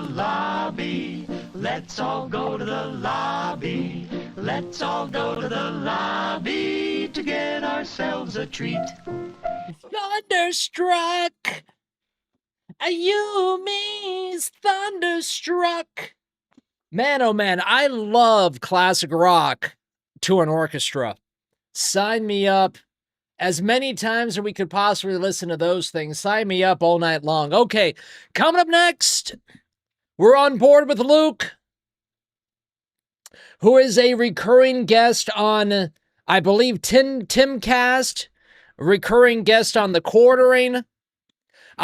lobby. Let's all go to the lobby. Let's all go to the lobby to get ourselves a treat. Thunderstruck. Ayumi's thunderstruck. Man, oh man, I love classic rock to an orchestra. Sign me up. As many times as we could possibly listen to those things. Sign me up all night long. Okay, coming up next, we're on board with Luke, who is a recurring guest on, I believe, Timcast, recurring guest on The Quartering.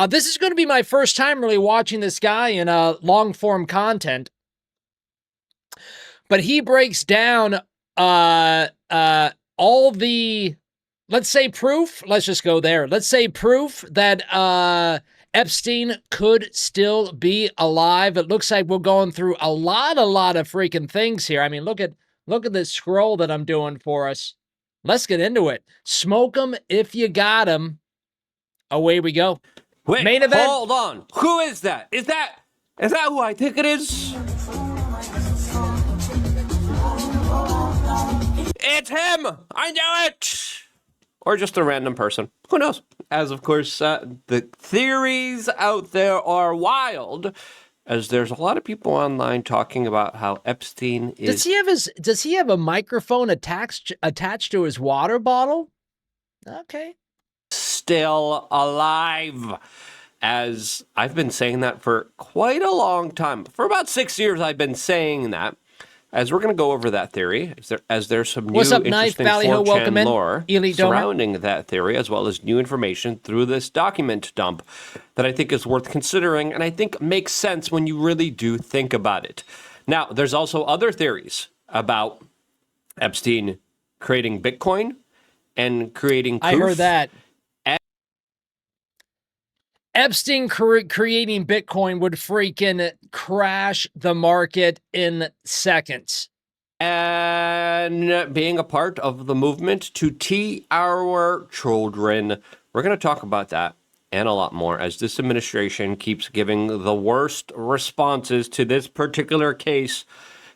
This is going to be my first time really watching this guy in long-form content. But he breaks down all the... Let's say proof. Let's just go there. Let's say proof that Epstein could still be alive. It looks like we're going through a lot of freaking things here. I mean, look at this scroll that I'm doing for us. Let's get into it. Smoke 'em if you got 'em. Away we go. Wait, main event. Hold on. Who is that? Is that who I think it is? It's him. I know it. Or just a random person. Who knows? As, of course, the theories out there are wild, as there's a lot of people online talking about how Epstein is... Does he have a microphone attached to his water bottle? Okay. Still alive. As I've been saying that for quite a long time. For about 6 years, I've been saying that. As we're going to go over that theory, as there's some new interesting Ballyhoo? 4chan lore Elite surrounding that theory, as well as new information through this document dump that I think is worth considering, and I think makes sense when you really do think about it. Now, there's also other theories about Epstein creating Bitcoin and creating I heard that. Epstein creating Bitcoin would freaking crash the market in seconds. And being a part of the movement to tee our children. We're going to talk about that and a lot more as this administration keeps giving the worst responses to this particular case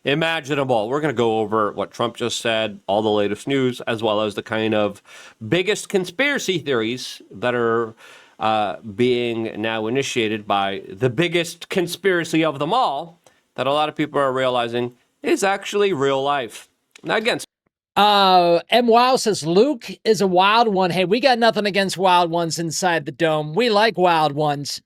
imaginable. We're going to go over what Trump just said, all the latest news, as well as the kind of biggest conspiracy theories that are being now initiated by the biggest conspiracy of them all that a lot of people are realizing is actually real life. Now, again, M. Wow says, Luke is a wild one. Hey, we got nothing against wild ones inside the dome. We like wild ones.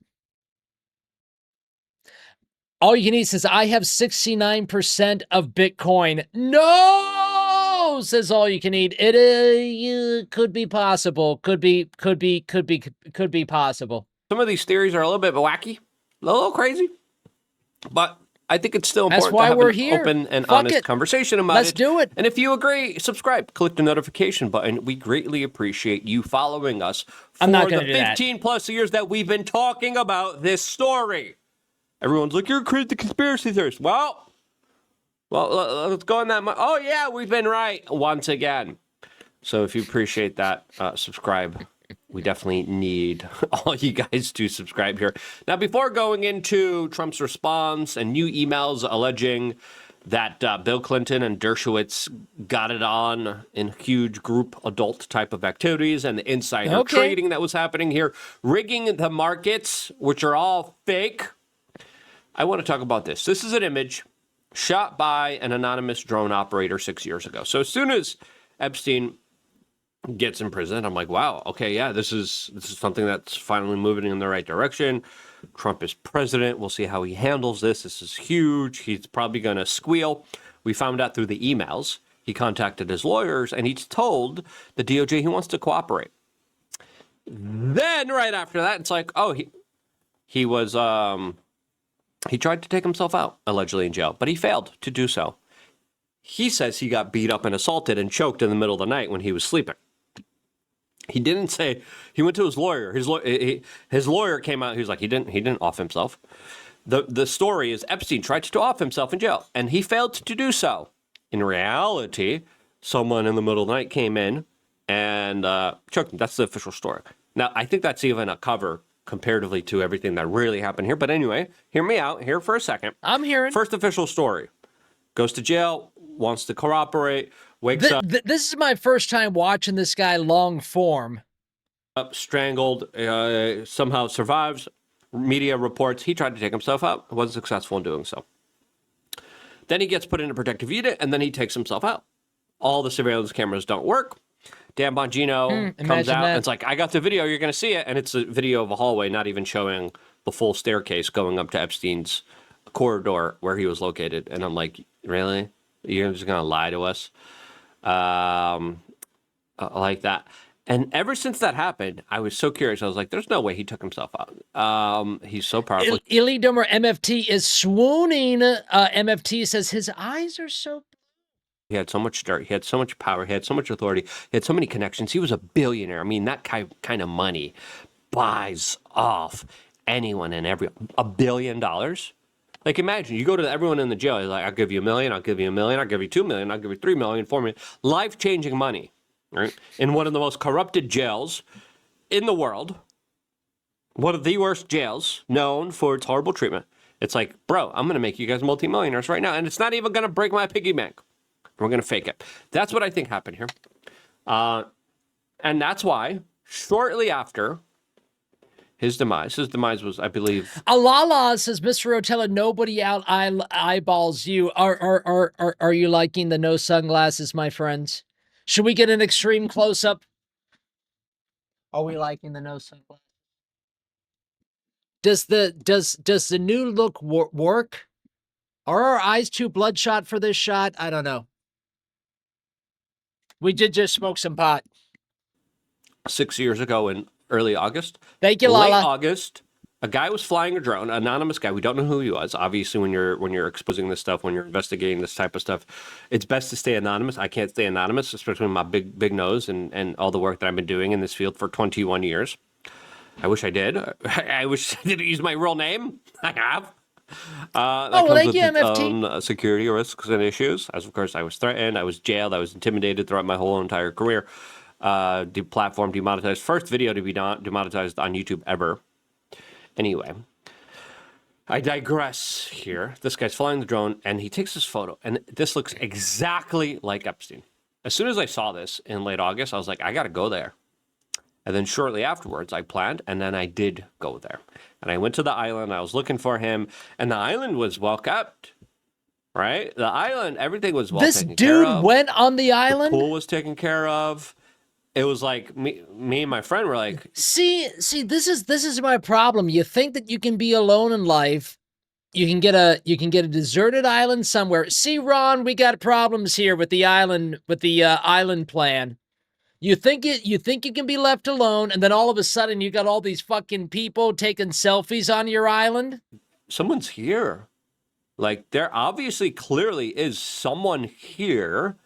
All you can eat says, I have 69% of Bitcoin. No, says all you can eat. It could be possible. Could be possible. Some of these theories are a little bit wacky, a little crazy, but I think it's still important to have an here. open and Fuck honest it. conversation about Let's it. do it. And if you agree, subscribe, click the notification button. We greatly appreciate you following us for the 15 plus years that we've been talking about this story. Everyone's like, you're the conspiracy theorist. Well, let's go on that. Oh, yeah, we've been right once again. So if you appreciate that, subscribe. We definitely need all you guys to subscribe here. Now, before going into Trump's response and new emails alleging that Bill Clinton and Dershowitz got it on in huge group adult type of activities and the insider trading that was happening here, rigging the markets, which are all fake, I want to talk about this. This is an image shot by an anonymous drone operator 6 years ago. So as soon as Epstein gets in prison, I'm like, wow, okay, yeah, this is something that's finally moving in the right direction. Trump is president. We'll see how he handles this. This is huge. He's probably going to squeal. We found out through the emails. He contacted his lawyers, and he's told the DOJ he wants to cooperate. Then right after that, it's like, oh, he was he tried to take himself out, allegedly in jail, but he failed to do so. He says he got beat up and assaulted and choked in the middle of the night when he was sleeping. He didn't say, he went to his lawyer. His lawyer came out, he was like, he didn't off himself. The story is Epstein tried to off himself in jail, and he failed to do so. In reality, someone in the middle of the night came in and choked him. That's the official story. Now, I think that's even a cover comparatively to everything that really happened here. But anyway, hear me out here for a second. I'm hearing. First official story. Goes to jail, wants to cooperate, wakes up. This is my first time watching this guy long form. Strangled, somehow survives. Media reports he tried to take himself out. Wasn't successful in doing so. Then he gets put in a protective unit, and then he takes himself out. All the surveillance cameras don't work. Dan Bongino comes out and it's like, I got the video, you're going to see it. And it's a video of a hallway, not even showing the full staircase going up to Epstein's corridor where he was located. And I'm like, really? You're just going to lie to us? Like that. And ever since that happened, I was so curious. I was like, there's no way he took himself out. He's so powerful. Illidomer MFT is swooning. MFT says his eyes are so... He had so much dirt. He had so much power. He had so much authority. He had so many connections. He was a billionaire. I mean, that kind of money buys off anyone and everyone. $1 billion? Like, imagine, you go to everyone in the jail. You're like, I'll give you $1 million. I'll give you $1 million. I'll give you $2 million. I'll give you $3 million, $4 million. Life-changing money, right? In one of the most corrupted jails in the world. One of the worst jails known for its horrible treatment. It's like, bro, I'm going to make you guys multimillionaires right now. And it's not even going to break my piggy bank. We're going to fake it. That's what I think happened here. And that's why, shortly after his demise was, I believe... Alala says, Mr. Rotella, nobody out eyeballs you. Are you liking the no sunglasses, my friends? Should we get an extreme close-up? Are we liking the no sunglasses? Does the new look work? Are our eyes too bloodshot for this shot? I don't know. We did just smoke some pot. 6 years ago in early August. Thank you, Lala. Late August, a guy was flying a drone, an anonymous guy. We don't know who he was. Obviously, when you're exposing this stuff, when you're investigating this type of stuff, it's best to stay anonymous. I can't stay anonymous, especially with my big nose and all the work that I've been doing in this field for 21 years. I wish I did. I wish I didn't use my real name. I have. That comes thank with you, its MFT. own security risks and issues. As of course, I was threatened, I was jailed, I was intimidated throughout my whole entire career. Platform demonetized. First video to be demonetized on YouTube ever. Anyway, I digress here. This guy's flying the drone, and he takes this photo, and this looks exactly like Epstein. As soon as I saw this in late August, I was like, I got to go there. And then shortly afterwards, I planned, and then I did go there. And I went to the island. I was looking for him, and the island was well kept, right? The island, everything was well taken care of. This dude went on the island? The pool was taken care of. It was like me and my friend were like... See, this is my problem. You think that you can be alone in life. You can get a deserted island somewhere. See, Ron, we got problems here with the island, island plan. You think you can be left alone, and then all of a sudden you got all these fucking people taking selfies on your island? Someone's here. Like, there obviously clearly is someone here,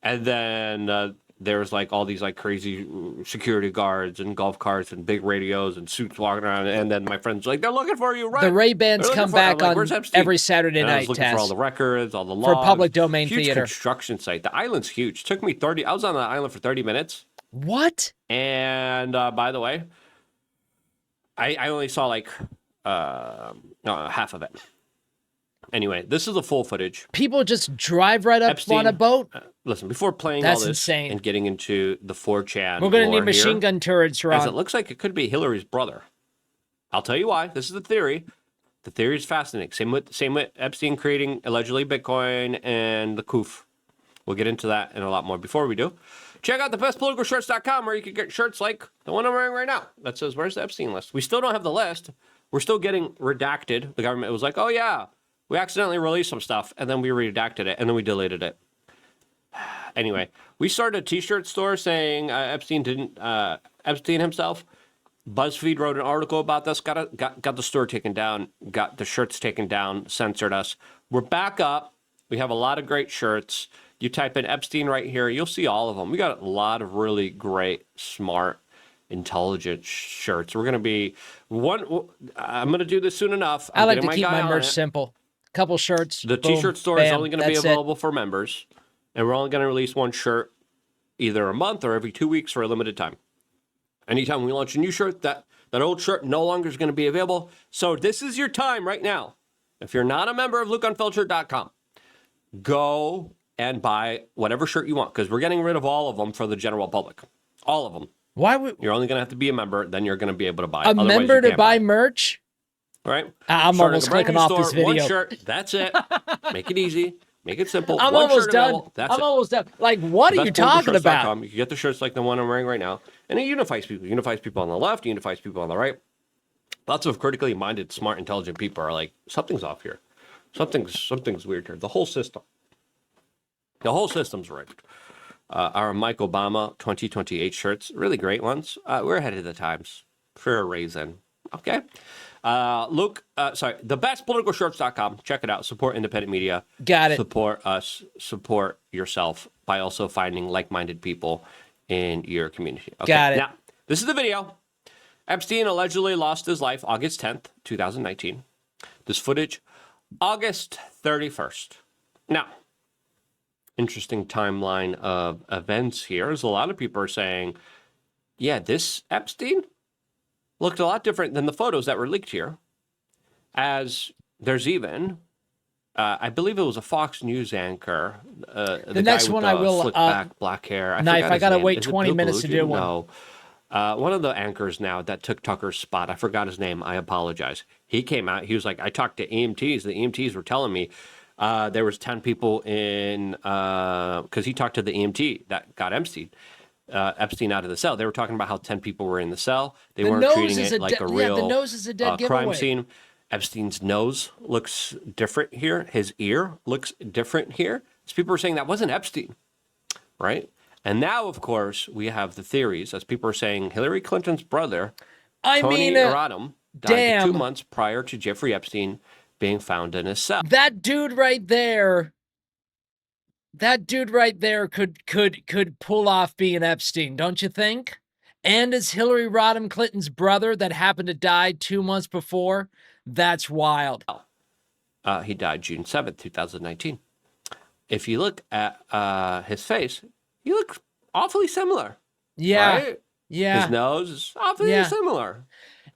and then there's like all these like crazy security guards and golf carts and big radios and suits walking around, and then my friend's like, they're looking for you, right? The Ray-Bans come back on every Saturday night, I was looking for all the records, all the logs. For public domain huge theater. Construction site. The island's huge. It took me I was on the island for 30 minutes. What? And by the way, I only saw like half of it. Anyway, this is the full footage. People just drive right up on a boat? Listen, before playing That's all this insane. and getting into the 4chan, we're going to need machine gun turrets, Ron. As it looks like it could be Hillary's brother. I'll tell you why. This is the theory. The theory is fascinating. Same with Epstein creating allegedly Bitcoin and the COOF. We'll get into that and a lot more. Before we do, check out thebestpoliticalshirts.com where you can get shirts like the one I'm wearing right now that says, where's the Epstein list? We still don't have the list. We're still getting redacted. The government was like, oh yeah, we accidentally released some stuff, and then we redacted it, and then we deleted it. Anyway, we started a t-shirt store saying Epstein didn't Epstein himself. BuzzFeed wrote an article about this, got the store taken down, got the shirts taken down, censored us. We're back up. We have a lot of great shirts. You type in Epstein right here, you'll see all of them. We got a lot of really great, smart, intelligent shirts. We're going to be I'm going to do this soon enough. I like to keep my merch simple. Couple shirts. The t-shirt store is only going to be available for members, and we're only going to release one shirt either a month or every 2 weeks for a limited time. Anytime we launch a new shirt, that That old shirt no longer is going to be available. So this is your time right now. If you're not a member of LukeUnfiltered.com, go and buy whatever shirt you want, because we're getting rid of all of them for the general public. All of them. Why would you're only going to have to be a member, then you're going to be able to buy a member to buy merch? Right? I'm almost clicking off this video. One shirt, that's it. Make it easy. Make it simple. I'm almost done. I'm almost done. Like, what are you talking about? You can get the shirts like the one I'm wearing right now, and it unifies people. It unifies people on the left, it unifies people on the right. Lots of critically minded, smart, intelligent people are like, something's off here. Something's weird here. The whole system's rigged. Our Mike Obama 2028 shirts, really great ones. We're ahead of the times for a reason. Okay. thebestpoliticalshirts.com. Check it out. Support independent media. Got it. Support us. Support yourself by also finding like-minded people in your community. Okay. Got it. Now, this is the video. Epstein allegedly lost his life August 10th, 2019. This footage, August 31st. Now, interesting timeline of events here. As a lot of people are saying, yeah, this Epstein looked a lot different than the photos that were leaked here. As there's even, I believe it was a Fox News anchor. The next one I will slick back black hair. Knife. I gotta wait 20 minutes to do one. No, one of the anchors now that took Tucker's spot. I forgot his name. I apologize. He came out. He was like, I talked to EMTs. The EMTs were telling me there was 10 people in, because he talked to the EMT that got Epstein out of the cell. They were talking about how 10 people were in the cell. They weren't treating it like a real the nose is a dead crime scene. Epstein's nose looks different here. His ear looks different here. So people were saying that wasn't Epstein, right? And now, of course, we have the theories, as people are saying Hillary Clinton's brother, Tony Rodham, died 2 months prior to Jeffrey Epstein being found in his cell. That dude right there could pull off being Epstein, don't you think? And as Hillary Rodham Clinton's brother that happened to die 2 months before, that's wild. He died June 7th, 2019. If you look at his face, he looks awfully similar. Yeah. Right? Yeah. His nose is awfully similar.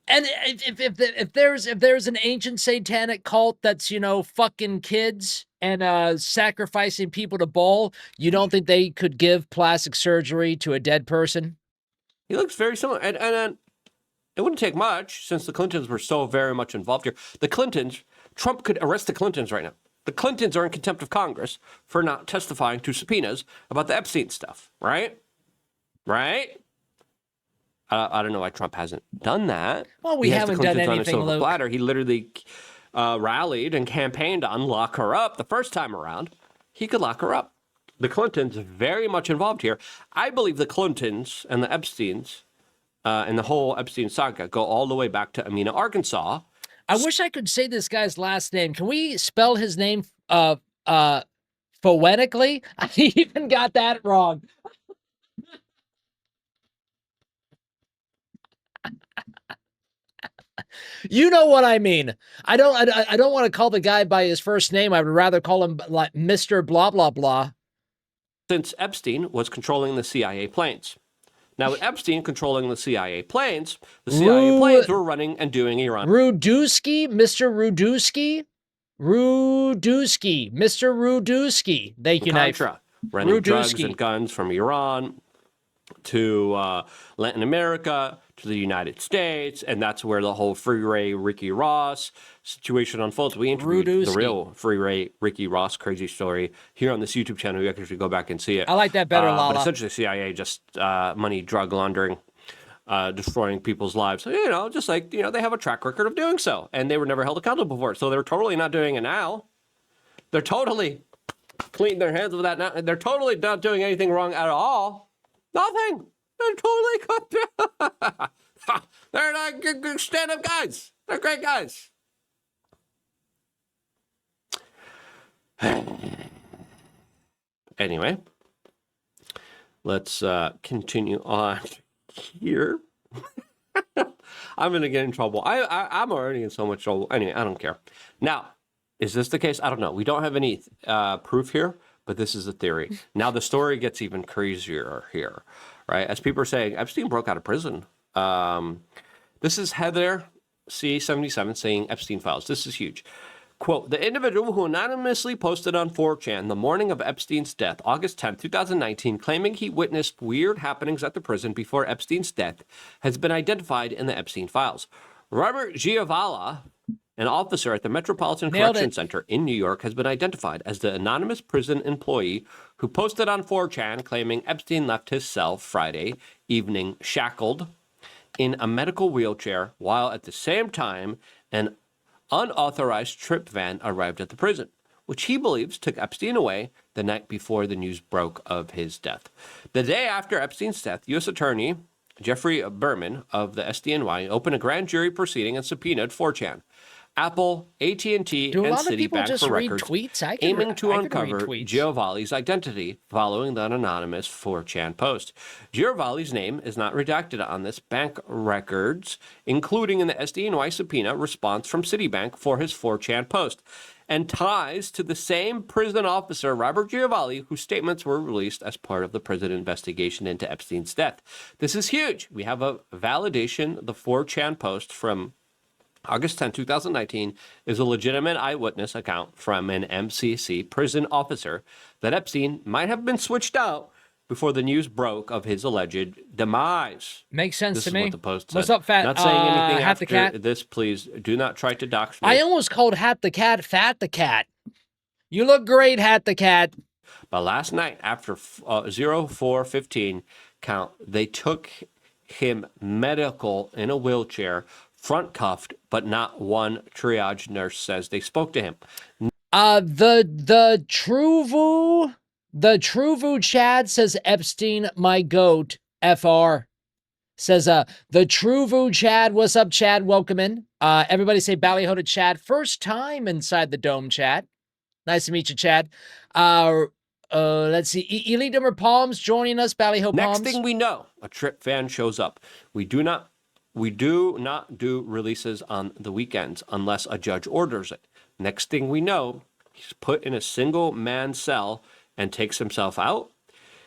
And if there's an ancient satanic cult that's, fucking kids and sacrificing people to Baal, you don't think they could give plastic surgery to a dead person? He looks very similar. And it wouldn't take much, since the Clintons were so very much involved here. The Clintons, Trump could arrest the Clintons right now. The Clintons are in contempt of Congress for not testifying to subpoenas about the Epstein stuff, right? Right? I don't know why Trump hasn't done that. Well, we haven't done anything, Luke. Platter. He literally rallied and campaigned to unlock her up the first time around. He could lock her up. The Clintons very much involved here. I believe the Clintons and the Epsteins and the whole Epstein saga go all the way back to Amina, Arkansas. I wish I could say this guy's last name. Can we spell his name phonetically? I even got that wrong. You know what I mean. I don't want to call the guy by his first name. I would rather call him like Mr. Blah, blah, blah. Since Epstein was controlling the CIA planes. Now, with Epstein controlling the CIA planes were running and doing Iran. Mr. Rudusky. Thank you, Contra, running drugs and guns from Iran to Latin America, to the United States, and that's where the whole Free Ray Ricky Ross situation unfolds. We interviewed the real Free Ray Ricky Ross crazy story here on this YouTube channel. You actually go back and see it. I like that better, Lala. But essentially, CIA just money, drug laundering, destroying people's lives. Just like, they have a track record of doing so, and they were never held accountable for it. So they're totally not doing it now. They're totally cleaning their hands of that now. They're totally not doing anything wrong at all. Nothing. They're totally good. They're not good stand-up guys. They're great guys. Anyway, let's continue on here. I'm going to get in trouble. I'm already in so much trouble. Anyway, I don't care. Now, is this the case? I don't know. We don't have any proof here, but this is a theory. Now, the story gets even crazier here, right? As people are saying, Epstein broke out of prison. This is Heather C77 saying Epstein files. This is huge. Quote, the individual who anonymously posted on 4chan the morning of Epstein's death, August 10, 2019, claiming he witnessed weird happenings at the prison before Epstein's death, has been identified in the Epstein files. Robert Giavala, an officer at the Metropolitan Correction Center in New York, has been identified as the anonymous prison employee who posted on 4chan claiming Epstein left his cell Friday evening shackled in a medical wheelchair, while at the same time an unauthorized trip van arrived at the prison, which he believes took Epstein away the night before the news broke of his death. The day after Epstein's death, U.S. Attorney Jeffrey Berman of the SDNY opened a grand jury proceeding and subpoenaed 4chan, Apple, AT&T, and Citibank for records, aiming to uncover Giovanni's identity following the anonymous 4chan post. Giovanni's name is not redacted on this bank records, including in the SDNY subpoena response from Citibank for his 4chan post, and ties to the same prison officer, Robert Giovanni, whose statements were released as part of the prison investigation into Epstein's death. This is huge. We have a validation. The 4chan post from August 10, 2019, is a legitimate eyewitness account from an MCC prison officer that Epstein might have been switched out before the news broke of his alleged demise. Makes sense this to is me. What the post said. What's up, Fat? Not saying anything Hat the after Cat? this. Please do not try to dox me. I almost called Hat the Cat Fat the Cat. You look great, Hat the Cat. But last night, after 04:15 count, they took him medical in a wheelchair, front cuffed, but not one triage nurse says they spoke to him. The Truvu Chad says Epstein, my goat, FR. Says, the Truvu Chad, what's up, Chad? Welcome in. Everybody say Ballyhoo to Chad. First time inside the dome, Chad. Nice to meet you, Chad. Let's see. Elite Number Palms joining us, Ballyhoo Palms. Next thing we know, a trip van shows up. We do not do releases on the weekends unless a judge orders it. Next thing we know, he's put in a single man cell and takes himself out.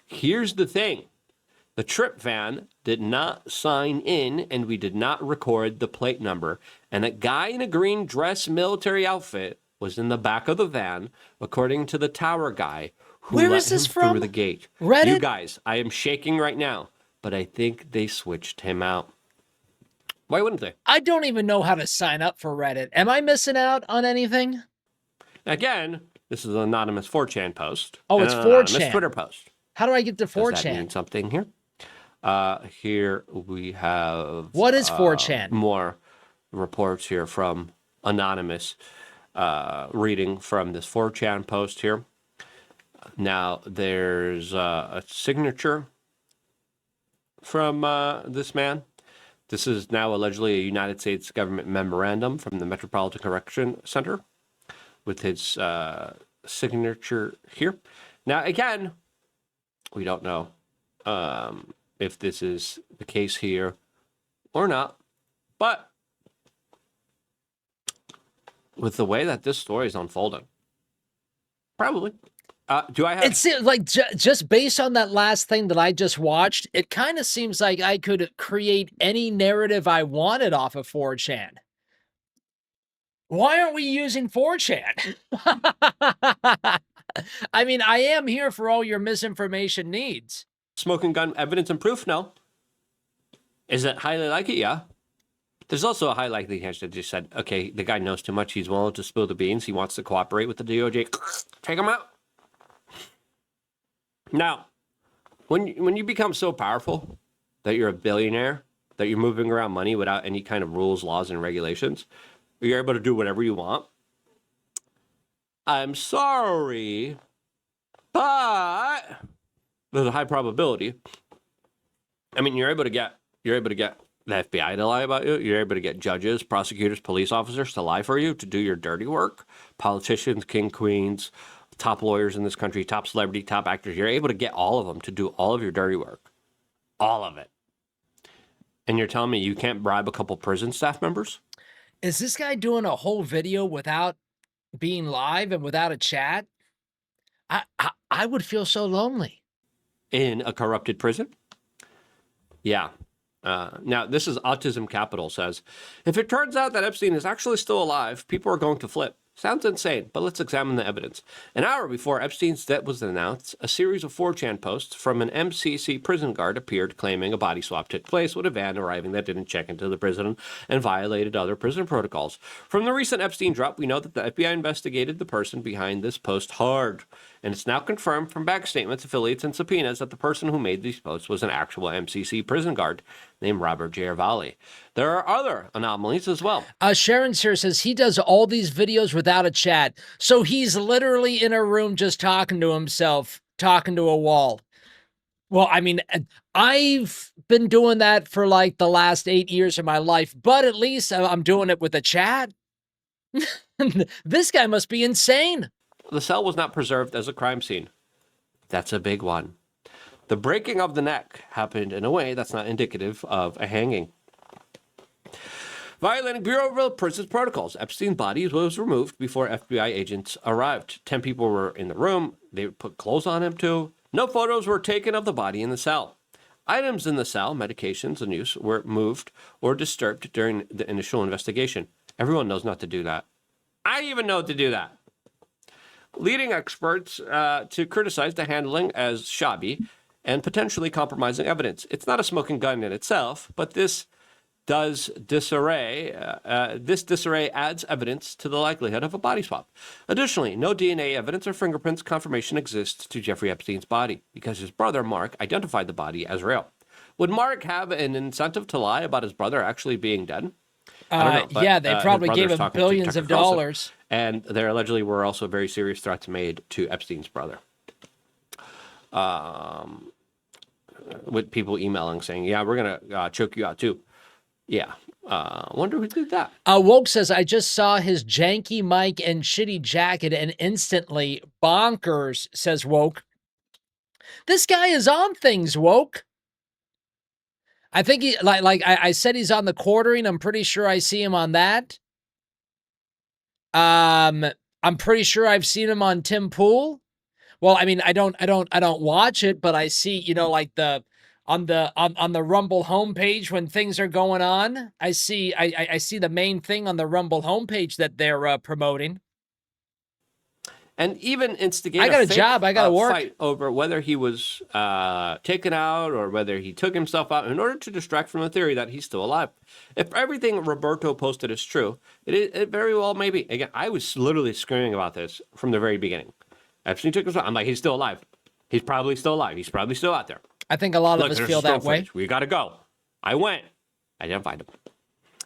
Here's the thing. The trip van did not sign in, and we did not record the plate number. And a guy in a green dress military outfit was in the back of the van, according to the tower guy who Where let is this him from? through the gate. Reddit? You guys, I am shaking right now, but I think they switched him out. Why wouldn't they? I don't even know how to sign up for Reddit. Am I missing out on anything? Again, this is an anonymous 4chan post. Oh, it's 4chan. Anonymous Twitter post. How do I get to 4chan? Does that mean something here? Here we have... What is 4chan? More reports here from anonymous reading from this 4chan post here. Now, there's a signature from this man. This is now allegedly a United States government memorandum from the Metropolitan Correction Center with his signature here. Now, again, we don't know if this is the case here or not, but with the way that this story is unfolding, probably. Do I have... It seems like just based on that last thing that I just watched, it kind of seems like I could create any narrative I wanted off of 4chan. Why aren't we using 4chan? I mean, I am here for all your misinformation needs. Smoking gun evidence and proof? No. Is it highly likely? Yeah. There's also a high likelihood that just said, okay, the guy knows too much. He's willing to spill the beans. He wants to cooperate with the DOJ. Take him out. Now, when you become so powerful that you're a billionaire, that you're moving around money without any kind of rules, laws, and regulations, you're able to do whatever you want. I'm sorry, but there's a high probability. I mean, you're able to get the FBI to lie about you. You're able to get judges, prosecutors, police officers to lie for you, to do your dirty work. Politicians, king, queens, top lawyers in this country, top celebrity, top actors. You're able to get all of them to do all of your dirty work. All of it. And you're telling me you can't bribe a couple prison staff members? Is this guy doing a whole video without being live and without a chat? I would feel so lonely. In a corrupted prison? Yeah. Now, this is Autism Capital says, if it turns out that Epstein is actually still alive, people are going to flip. Sounds insane, but let's examine the evidence. An hour before Epstein's death was announced, a series of 4chan posts from an MCC prison guard appeared claiming a body swap took place with a van arriving that didn't check into the prison and violated other prison protocols. From the recent Epstein drop, we know that the FBI investigated the person behind this post hard. And it's now confirmed from back statements, affiliates, and subpoenas that the person who made these posts was an actual MCC prison guard named Robert Giarvalli. There are other anomalies as well. Sharon here says he does all these videos without a chat. So he's literally in a room just talking to himself, talking to a wall. Well, I mean, I've been doing that for like the last 8 years of my life, but at least I'm doing it with a chat. This guy must be insane. The cell was not preserved as a crime scene. That's a big one. The breaking of the neck happened in a way that's not indicative of a hanging. Violating Bureau of Prisons protocols, Epstein's body was removed before FBI agents arrived. 10 people were in the room. They put clothes on him too. No photos were taken of the body in the cell. Items in the cell, medications and use, were moved or disturbed during the initial investigation. Everyone knows not to do that. I even know to do that. Leading experts to criticize the handling as shabby and potentially compromising evidence. It's not a smoking gun in itself, but this disarray adds evidence to the likelihood of a body swap. Additionally, no DNA evidence or fingerprints confirmation exists to Jeffrey Epstein's body because his brother, Mark, identified the body as real. Would Mark have an incentive to lie about his brother actually being dead? I don't know, but, yeah, they probably gave him billions of dollars. And there allegedly were also very serious threats made to Epstein's brother. With people emailing saying, yeah, we're going to choke you out too. Yeah. Wonder who did that. Woke says, I just saw his janky mic and shitty jacket and instantly bonkers, says Woke. This guy is on things, Woke. I think he, I said he's on the quartering. I'm pretty sure I see him on that. I'm pretty sure I've seen him on Tim Pool. Well, I mean, I don't watch it, but I see, you know, like on the Rumble homepage when things are going on. I see the main thing on the Rumble homepage that they're promoting. And even instigate I got a job. I got to work. Fight over whether he was taken out or whether he took himself out in order to distract from the theory that he's still alive. If everything Roberto posted is true, it very well may be. Again, I was literally screaming about this from the very beginning. Epstein took himself out. I'm like, he's still alive. He's probably still alive. He's probably still out there. I think a lot of us feel that way. Footage. We got to go. I went. I didn't find him.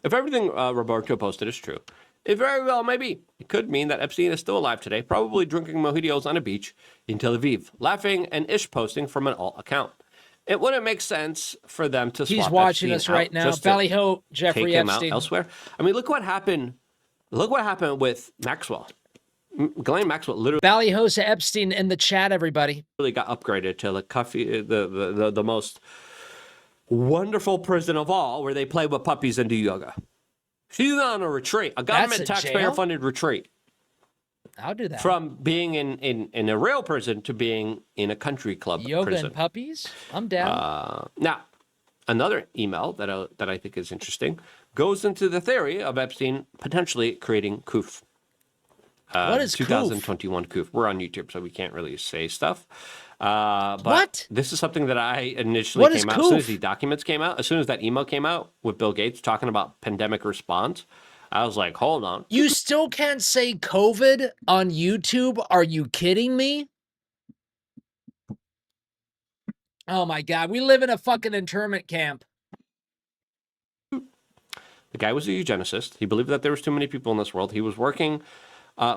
If everything Roberto posted is true, it very well may be. It could mean that Epstein is still alive today, probably drinking mojitos on a beach in Tel Aviv, laughing and ish-posting from an alt account. It wouldn't make sense for them to swap He's watching Epstein us right now. Ballyhoo, Jeffery take him Epstein. Out elsewhere. I mean, look what happened. Look what happened with Maxwell. Ghislaine Maxwell literally. Ballyhoo to Epstein in the chat, everybody. Really got upgraded to the most wonderful prison of all, where they play with puppies and do yoga. She's on a retreat, a government taxpayer-funded retreat. I'll do that. From being in a real prison to being in a country club yoga prison. And puppies? I'm down. Now, another email that I think is interesting goes into the theory of Epstein potentially creating COOF. What is 2021 COOF? We're on YouTube, so we can't really say stuff. But what? This is something that I initially came out as soon as the documents came out. As soon as that email came out with Bill Gates talking about pandemic response, I was like, hold on. You still can't say COVID on YouTube? Are you kidding me? Oh my God, we live in a fucking internment camp. The guy was a eugenicist. He believed that there was too many people in this world. He was working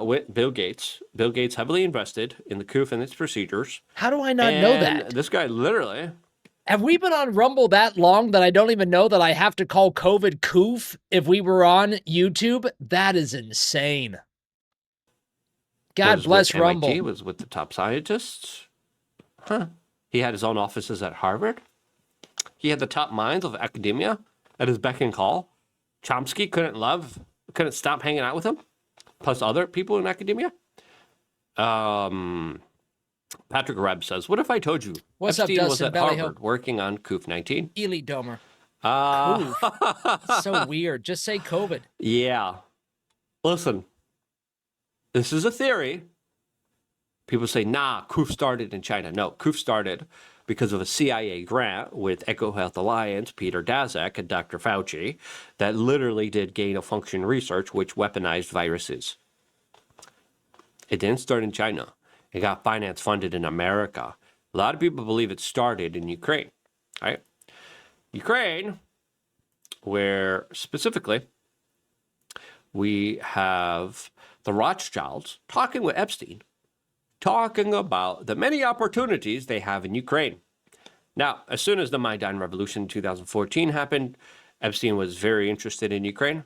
with Bill Gates. Bill Gates heavily invested in the COOF and its procedures. How do I not know that? This guy literally... Have we been on Rumble that long that I don't even know that I have to call COVID COOF if we were on YouTube? That is insane. God bless Rumble. He was with the top scientists. Huh. He had his own offices at Harvard. He had the top minds of academia at his beck and call. Chomsky couldn't stop hanging out with him. Plus other people in academia. Patrick Reb says, what if I told you What's Epstein up, was Dustin at Harvard working on COOF-19? Elite Domer. So weird. Just say COVID. Yeah. Listen, this is a theory. People say, nah, COOF started in China. No, COOF started because of a CIA grant with Eco Health Alliance, Peter Daszak, and Dr. Fauci, that literally did gain-of-function research which weaponized viruses. It didn't start in China. It got finance funded in America. A lot of people believe it started in Ukraine, right? Ukraine, where specifically we have the Rothschilds talking with Epstein, talking about the many opportunities they have in Ukraine. Now, as soon as the Maidan Revolution in 2014 happened, Epstein was very interested in Ukraine.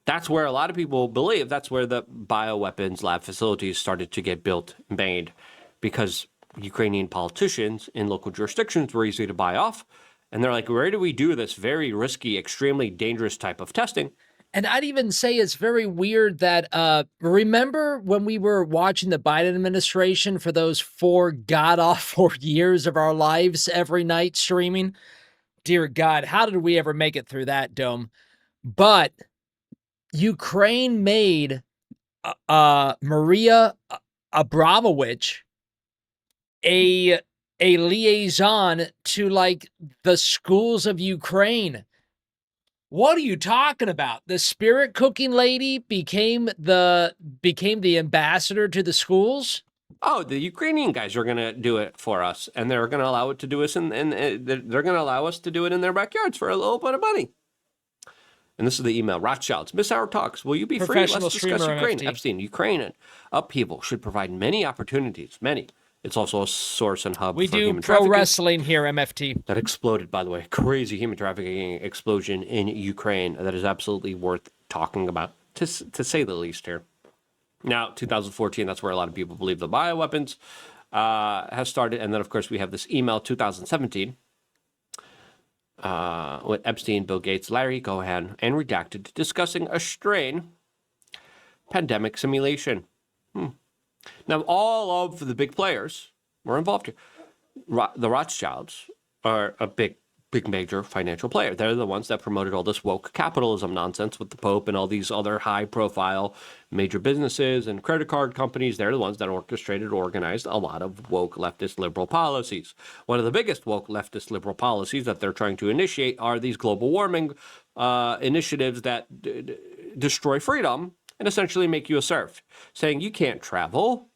That's where a lot of people believe that's where the bioweapons lab facilities started to get built and made, because Ukrainian politicians in local jurisdictions were easy to buy off. And they're like, where do we do this very risky, extremely dangerous type of testing? And I'd even say it's very weird that, remember when we were watching the Biden administration for those 4 god-awful years of our lives every night streaming? Dear God, how did we ever make it through that, Dome? But Ukraine made Maria Abramovich a liaison to, like, the schools of Ukraine. What are you talking about? The spirit cooking lady became the ambassador to the schools? Oh, the Ukrainian guys are going to do it for us, and they're going to allow it to do us, and they're going to allow us to do it in their backyards for a little bit of money. And this is the email. Rothschilds, miss our talks. Will you be free? Let's discuss Ukraine. Epstein, Ukraine and upheaval should provide many opportunities. Many. It's also a source and hub for human trafficking. We do pro wrestling here, MFT. That exploded, by the way. Crazy human trafficking explosion in Ukraine that is absolutely worth talking about, to say the least here. Now, 2014, that's where a lot of people believe the bioweapons has started. And then, of course, we have this email, 2017, with Epstein, Bill Gates, Larry Cohen, and Redacted discussing a strain pandemic simulation. Now, all of the big players were involved here. The Rothschilds are a big major financial player. They're the ones that promoted all this woke capitalism nonsense with the Pope and all these other high-profile major businesses and credit card companies. They're the ones that orchestrated, organized a lot of woke leftist liberal policies. One of the biggest woke leftist liberal policies that they're trying to initiate are these global warming initiatives that destroy freedom and essentially make you a serf, saying you can't travel.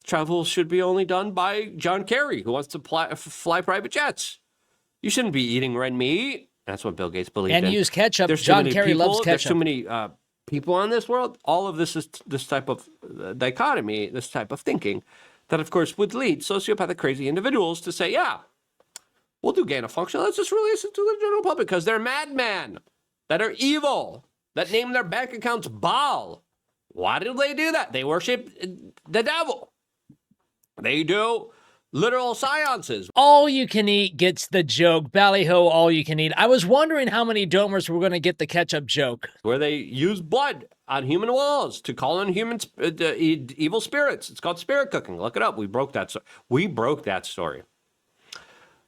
Travel should be only done by John Kerry, who wants to fly private jets. You shouldn't be eating red meat. That's what Bill Gates believed in. And use ketchup. John Kerry loves ketchup. There's too many people on this world. All of this is this type of dichotomy, this type of thinking, that, of course, would lead sociopathic, crazy individuals to say, yeah, we'll do gain of function. Let's just release it to the general public because they're madmen that are evil, that name their bank accounts Baal. Why did they do that? They worship the devil. They do literal seances. All you can eat gets the joke. Ballyhoo, all you can eat. I was wondering how many domers were going to get the ketchup joke. Where they use blood on human walls to call in human evil spirits. It's called spirit cooking. Look it up. We broke that story.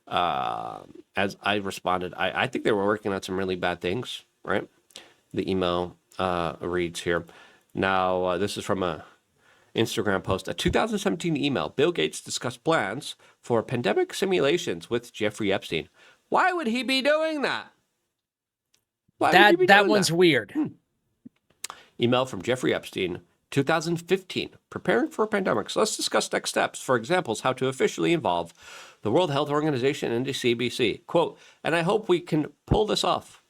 As I responded, I think they were working on some really bad things, right? The email reads here. Now, this is from a Instagram post, a 2017 email. Bill Gates discussed plans for pandemic simulations with Jeffrey Epstein. Why would he be doing that? That one's weird. Email from Jeffrey Epstein, 2015, preparing for pandemics. Let's discuss next steps. For examples, how to officially involve the World Health Organization and the CBC. Quote, and I hope we can pull this off.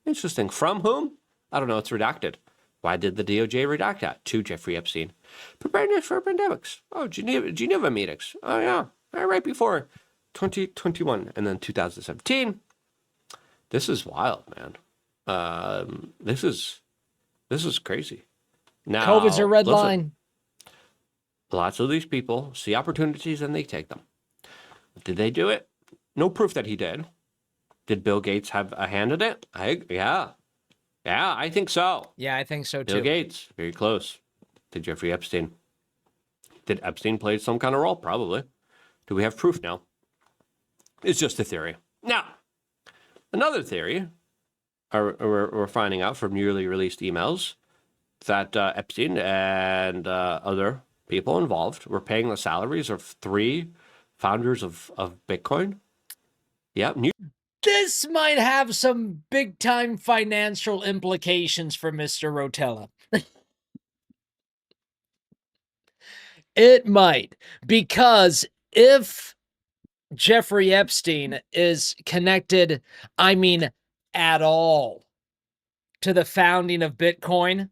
Interesting. From whom? I don't know. It's redacted. Why did the DOJ redact that? To Jeffrey Epstein. Preparedness for pandemics. Oh, Geneva meetings. Oh, yeah. Right before 2021 and then 2017. This is wild, man. This is crazy. Now, COVID's a red line. Lots of these people see opportunities and they take them. Did they do it? No proof that he did. Did Bill Gates have a hand in it? Yeah, I think so. Yeah, I think so too. Bill Gates, very close to Jeffrey Epstein. Did Epstein play some kind of role? Probably. Do we have proof now? It's just a theory. Now, Another theory, we're finding out from newly released emails, that Epstein and other people involved were paying the salaries of 3 founders of Bitcoin. Yeah. This might have some big-time financial implications for Mr. Rotella. It might, because if Jeffrey Epstein is connected, I mean, at all, to the founding of Bitcoin,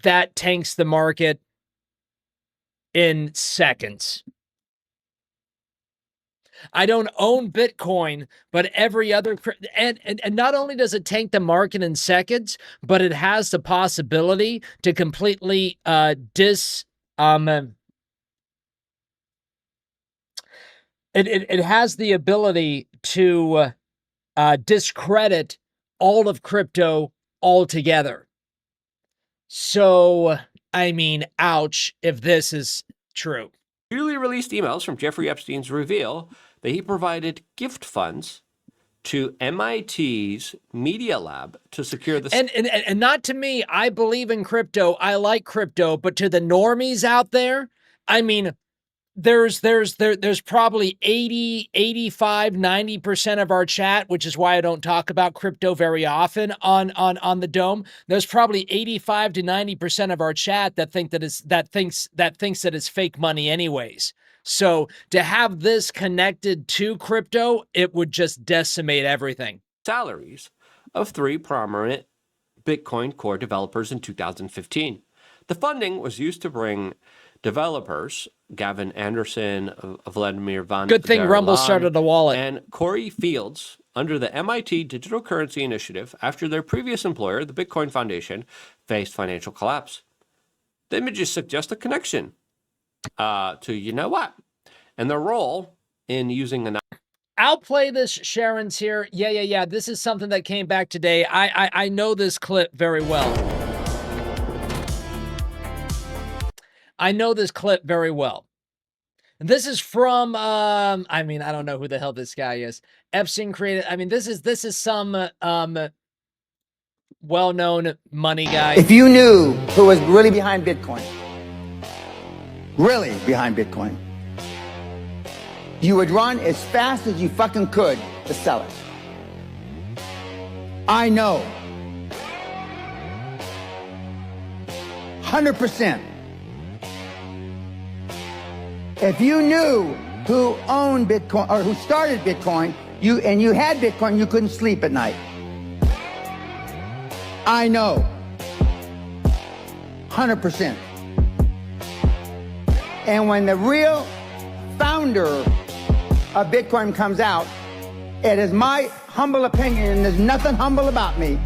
that tanks the market in seconds. I don't own Bitcoin, but every other, and not only does it tank the market in seconds, but it has the possibility to completely it has the ability to discredit all of crypto altogether. So, I mean, ouch, if this is true. Newly released emails from Jeffrey Epstein's reveal that he provided gift funds to MIT's Media Lab to secure the... And not to me, I believe in crypto, I like crypto, but to the normies out there, I mean, there's probably 80, 85, 90% of our chat, which is why I don't talk about crypto very often on the Dome. There's probably 85 to 90% of our chat that thinks that it's fake money anyways. So to have this connected to crypto, it would just decimate everything. Salaries of 3 prominent Bitcoin core developers in 2015. The funding was used to bring developers Gavin Anderson, Vladimir Van Good thing Rumble started a wallet. And Corey Fields under the MIT Digital Currency Initiative after their previous employer, the Bitcoin Foundation, faced financial collapse. The images suggest a connection to you know what, and their role in using an... I'll play this. Sharon's here. Yeah. This is something that came back today. I know this clip very well. I know this clip very well. And this is from, I mean, I don't know who the hell this guy is. Epstein created, I mean, this is some well-known money guy. If you knew who was really behind Bitcoin, you would run as fast as you fucking could to sell it. I know. 100%. If you knew who owned Bitcoin or who started Bitcoin, you had Bitcoin, you couldn't sleep at night. I know. 100%. And when the real founder of Bitcoin comes out, it is my humble opinion, and there's nothing humble about me,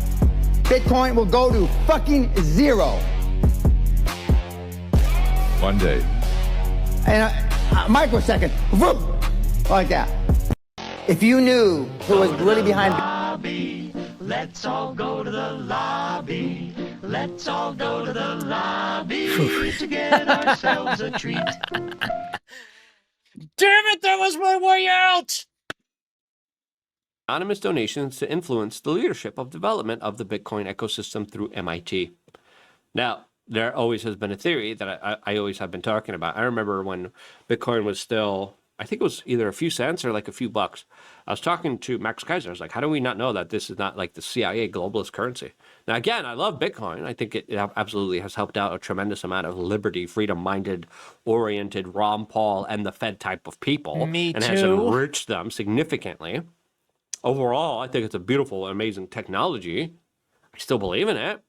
Bitcoin will go to fucking zero. One day. And a microsecond, whoop, like that. If you knew who was really behind lobby, let's all go to the lobby. Let's all go to the lobby to get ourselves a treat. Damn it, that was my way out! Anonymous donations to influence the leadership of development of the Bitcoin ecosystem through MIT. Now, there always has been a theory that I always have been talking about. I remember when Bitcoin was still, I think it was either a few cents or like a few bucks. I was talking to Max Kaiser. I was like, how do we not know that this is not like the CIA globalist currency? Now, again, I love Bitcoin. I think it absolutely has helped out a tremendous amount of liberty, freedom-minded, oriented Ron Paul and the Fed type of people. Me and too. Has enriched them significantly. Overall, I think it's a beautiful, amazing technology. I still believe in it.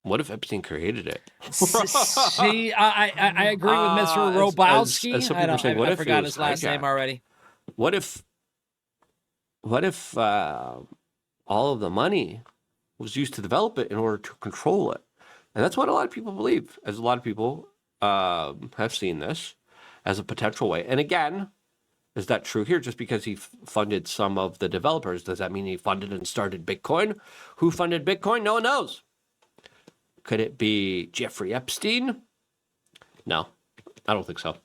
What if Epstein created it? See, I agree with Mr. Robowski. I forgot his last name already. What if all of the money was used to develop it in order to control it? And that's what a lot of people believe, as a lot of people have seen this as a potential way. And again, is that true here? Just because he funded some of the developers, does that mean he funded and started Bitcoin? Who funded Bitcoin? No one knows. Could it be Jeffrey Epstein? No, I don't think so.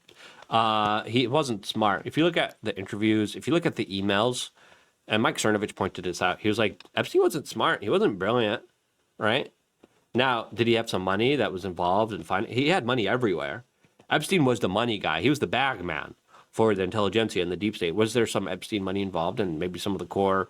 He wasn't smart. If you look at the interviews, if you look at the emails, and Mike Cernovich pointed this out, he was like, Epstein wasn't smart. He wasn't brilliant, right? Now, did he have some money that was involved in finance? He had money everywhere. Epstein was the money guy. He was the bag man for the intelligentsia and the deep state. Was there some Epstein money involved and maybe some of the core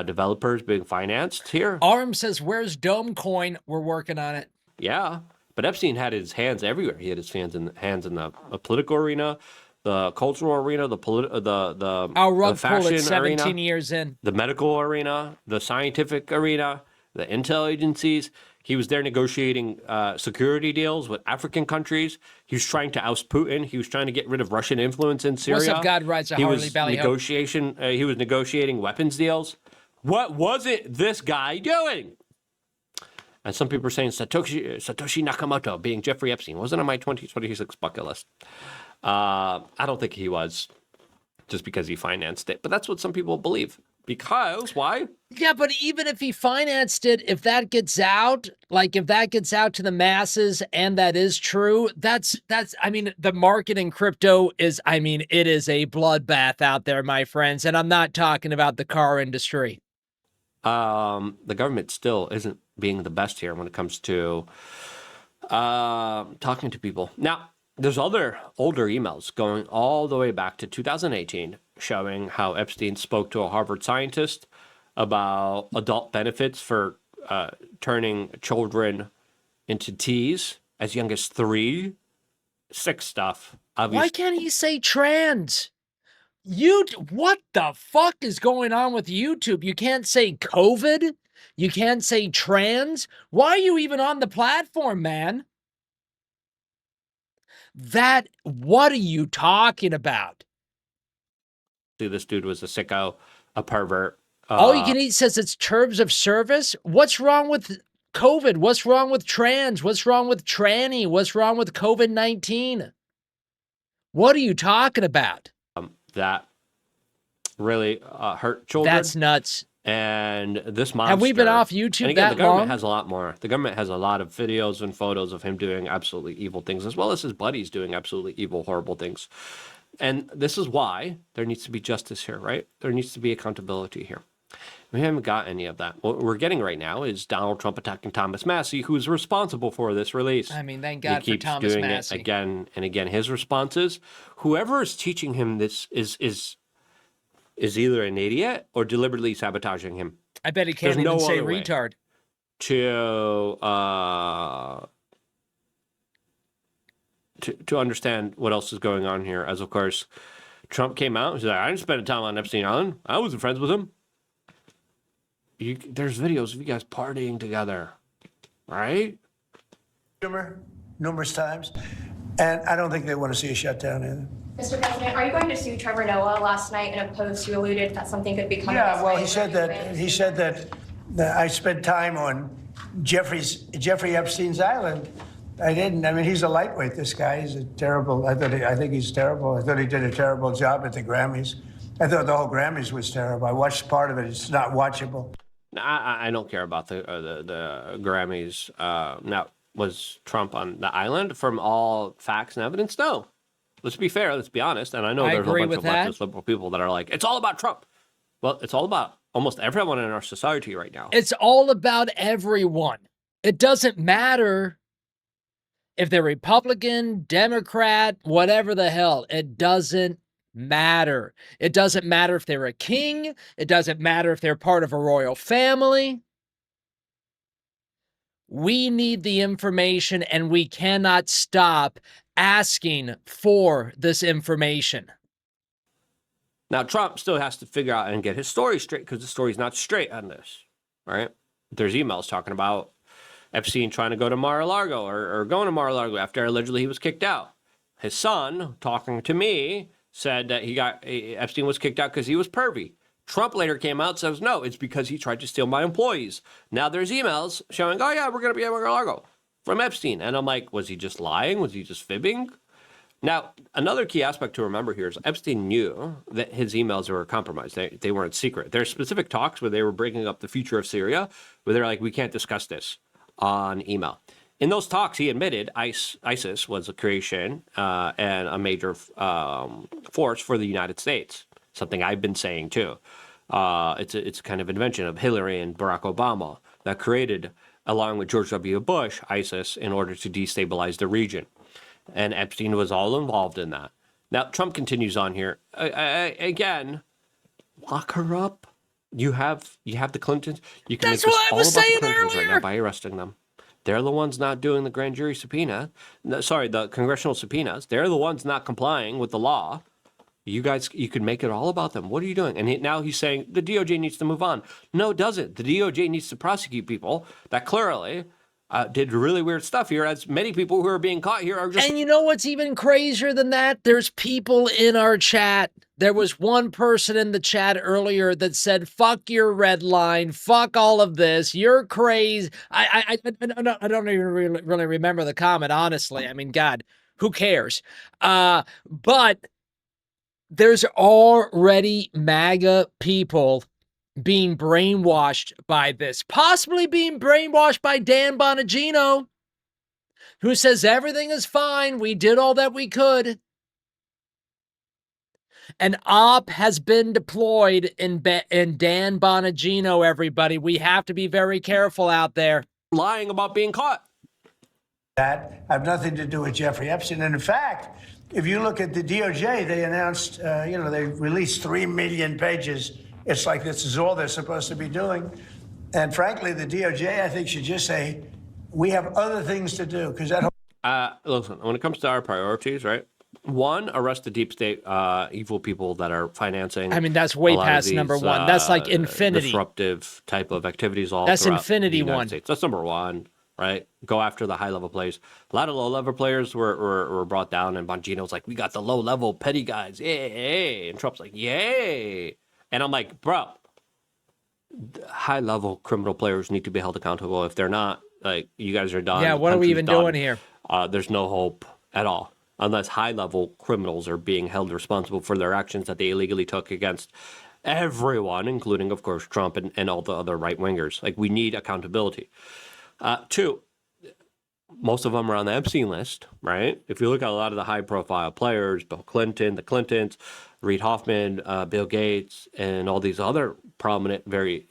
developers being financed here? Arm says, where's Domecoin? We're working on it. Yeah, but Epstein had his hands everywhere. He had his hands in the political arena, the cultural arena, the Our rug the fashion pull at 17 arena, years in. the medical arena, the scientific arena, the intel agencies. He was there negotiating security deals with African countries. He was trying to oust Putin. He was trying to get rid of Russian influence in Syria. What's up, God rides a Harley Ballyhoo? He was negotiating weapons deals. What wasn't this guy doing? And some people are saying Satoshi Nakamoto being Jeffrey Epstein wasn't on my 2026 bucket list. I don't think he was, just because he financed it. But that's what some people believe. Because why? Yeah, but even if he financed it, if that gets out, like if that gets out to the masses and that is true, that's I mean, the market in crypto is, I mean, it is a bloodbath out there, my friends. And I'm not talking about the car industry. The government still isn't being the best here when it comes to talking to people. Now, there's other older emails going all the way back to 2018 showing how Epstein spoke to a Harvard scientist about adult benefits for turning children into T's as young as 3. Sick stuff. Obviously. Why can't he say trans? What the fuck is going on with YouTube? You can't say COVID? You can't say trans? Why are you even on the platform, man? What are you talking about? This dude was a sicko, a pervert. All you can eat says it's terms of service. What's wrong with COVID? What's wrong with trans? What's wrong with tranny? What's wrong with COVID-19? What are you talking about? That really hurt children. That's nuts. And this monster. Have we been off YouTube and again, that the government long? has a lot more. The government has a lot of videos and photos of him doing absolutely evil things, as well as his buddies doing absolutely evil, horrible things. And this is why there needs to be justice here, right? There needs to be accountability here. We haven't got any of that. What we're getting right now is Donald Trump attacking Thomas Massie, who's responsible for this release. I mean, thank God he for keeps Thomas doing Massie. it again and again. His responses, whoever is teaching him this is either an idiot or deliberately sabotaging him. I bet he can't even say retard. To understand what else is going on here, as of course, Trump came out and said, I didn't spend time on Epstein Island. I wasn't friends with him. There's videos of you guys partying together, right? Numerous times, and I don't think they want to see a shutdown either. Mr. President, are you going to sue Trevor Noah? Last night in a post, you alluded that something could be coming. Yeah, well, he said that I spent time on Jeffrey Epstein's island. I didn't. I mean, he's a lightweight. This guy. He's a terrible. I think he's terrible. I thought he did a terrible job at the Grammys. I thought the whole Grammys was terrible. I watched part of it. It's not watchable. I don't care about the Grammys. Now, was Trump on the island from all facts and evidence? No. Let's be fair. Let's be honest. And I know there's a bunch of leftist liberal people that are like, it's all about Trump. Well, it's all about almost everyone in our society right now. It's all about everyone. It doesn't matter if they're Republican, Democrat, whatever the hell. It doesn't matter. It doesn't matter if they're a king. It doesn't matter if they're part of a royal family. We need the information, and we cannot stop asking for this information. Now, Trump still has to figure out and get his story straight, because the story's not straight on this, right? There's emails talking about Epstein trying to go to Mar-a-Lago or going to Mar-a-Lago after allegedly he was kicked out. His son, talking to me, said that Epstein was kicked out because he was pervy. Trump later came out and says, no, it's because he tried to steal my employees. Now there's emails showing, oh yeah, we're going to be at Mar-a-Lago from Epstein. And I'm like, was he just lying? Was he just fibbing? Now, another key aspect to remember here is Epstein knew that his emails were compromised. They weren't secret. There's specific talks where they were breaking up the future of Syria, where they're like, we can't discuss this on email. In those talks, he admitted ISIS was a creation and a major force for the United States. Something I've been saying too. It's a kind of invention of Hillary and Barack Obama that created, along with George W. Bush, ISIS in order to destabilize the region. And Epstein was all involved in that. Now, Trump continues on here. Again, lock her up. You have the Clintons. You can That's make this what I all was about the saying Clintons right earlier. now by arresting them. They're the ones not doing the grand jury subpoena. No, sorry, the congressional subpoenas. They're the ones not complying with the law. You guys, you could make it all about them. What are you doing? And now he's saying the DOJ needs to move on. No, it doesn't. The DOJ needs to prosecute people that clearly did really weird stuff here, as many people who are being caught here are just... And you know what's even crazier than that? There's people in our chat. There was one person in the chat earlier that said, fuck your red line, fuck all of this, you're crazy. I don't even really remember the comment, honestly. I mean, God, who cares? But there's already MAGA people being brainwashed by this, possibly being brainwashed by Dan Bongino, who says everything is fine. We did all that we could. An op has been deployed in Dan Bongino, everybody. We have to be very careful out there. lying about being caught. That have nothing to do with Jeffrey Epstein. And in fact, if you look at the DOJ, they announced, they released 3 million pages. It's like this is all they're supposed to be doing. And frankly, the DOJ, I think, should just say, we have other things to do, because that whole... Listen, when it comes to our priorities, right? One, arrest the deep state evil people that are financing. I mean, that's way past number one. That's like infinity. Disruptive type of activities all That's throughout infinity the United one. States. That's number one, right? Go after the high level players. A lot of low level players were brought down, and Bongino's like, we got the low level petty guys, yay! And Trump's like, yay! And I'm like, bro, high level criminal players need to be held accountable. If they're not, like, you guys are done. Yeah, what are we even doing here? There's no hope at all, unless high-level criminals are being held responsible for their actions that they illegally took against everyone, including, of course, Trump and all the other right-wingers. Like, we need accountability. Two, most of them are on the Epstein list, right? If you look at a lot of the high-profile players, Bill Clinton, the Clintons, Reid Hoffman, Bill Gates, and all these other prominent, very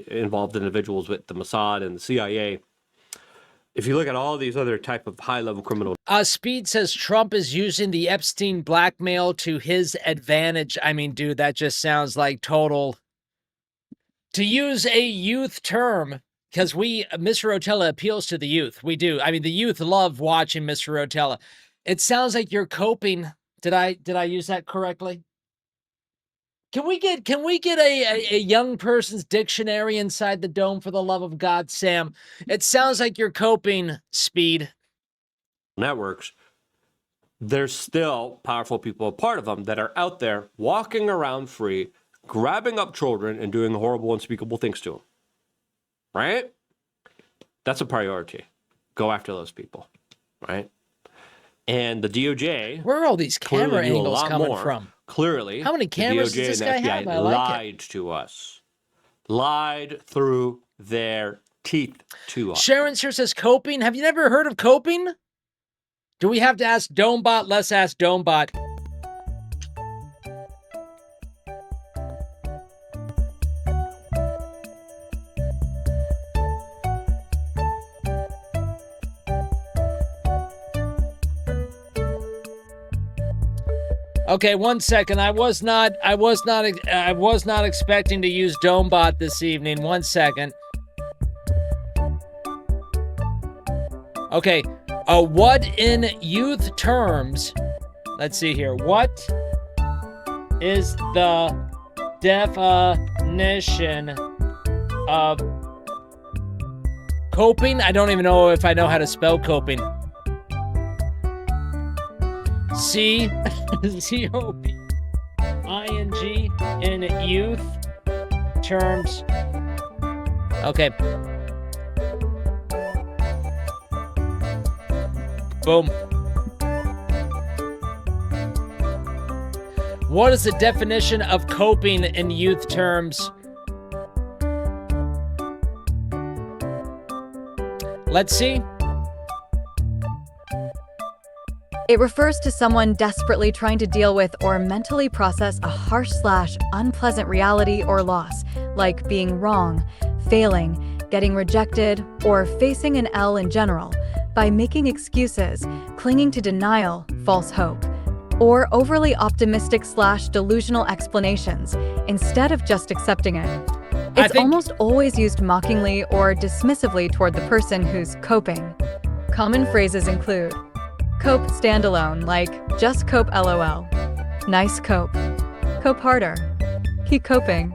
involved individuals with the Mossad and the CIA, if you look at all these other type of high-level criminal... Speed says Trump is using the Epstein blackmail to his advantage. I mean, dude, that just sounds like total... To use a youth term, because Mr. Rotella appeals to the youth. We do. I mean, the youth love watching Mr. Rotella. It sounds like you're coping. Did I use that correctly? Can we get a young person's dictionary inside the dome, for the love of God, Sam? It sounds like you're coping, Speed. Networks, there's still powerful people, a part of them, that are out there walking around free, grabbing up children and doing horrible, unspeakable things to them. Right? That's a priority. Go after those people. Right? And the DOJ... Where are all these camera angles coming from? Clearly, how many cameras does this guy have? I like lied to us. Lied through their teeth to us. Sharon here says coping. Have you never heard of coping? Do we have to ask Domebot? Let's ask Domebot. Okay, 1 second. I was not expecting to use Domebot this evening. 1 second. Okay. What in youth terms? Let's see here. What is the definition of coping? I don't even know if I know how to spell coping. C-O-P-I-N-G in youth terms. Okay. Boom. What is the definition of coping in youth terms? Let's see. It refers to someone desperately trying to deal with or mentally process a harsh/unpleasant reality or loss, like being wrong, failing, getting rejected, or facing an L in general, by making excuses, clinging to denial, false hope, or overly optimistic/delusional explanations, instead of just accepting it. It's almost always used mockingly or dismissively toward the person who's coping. Common phrases include cope standalone, like just cope LOL, nice cope, cope harder, keep coping,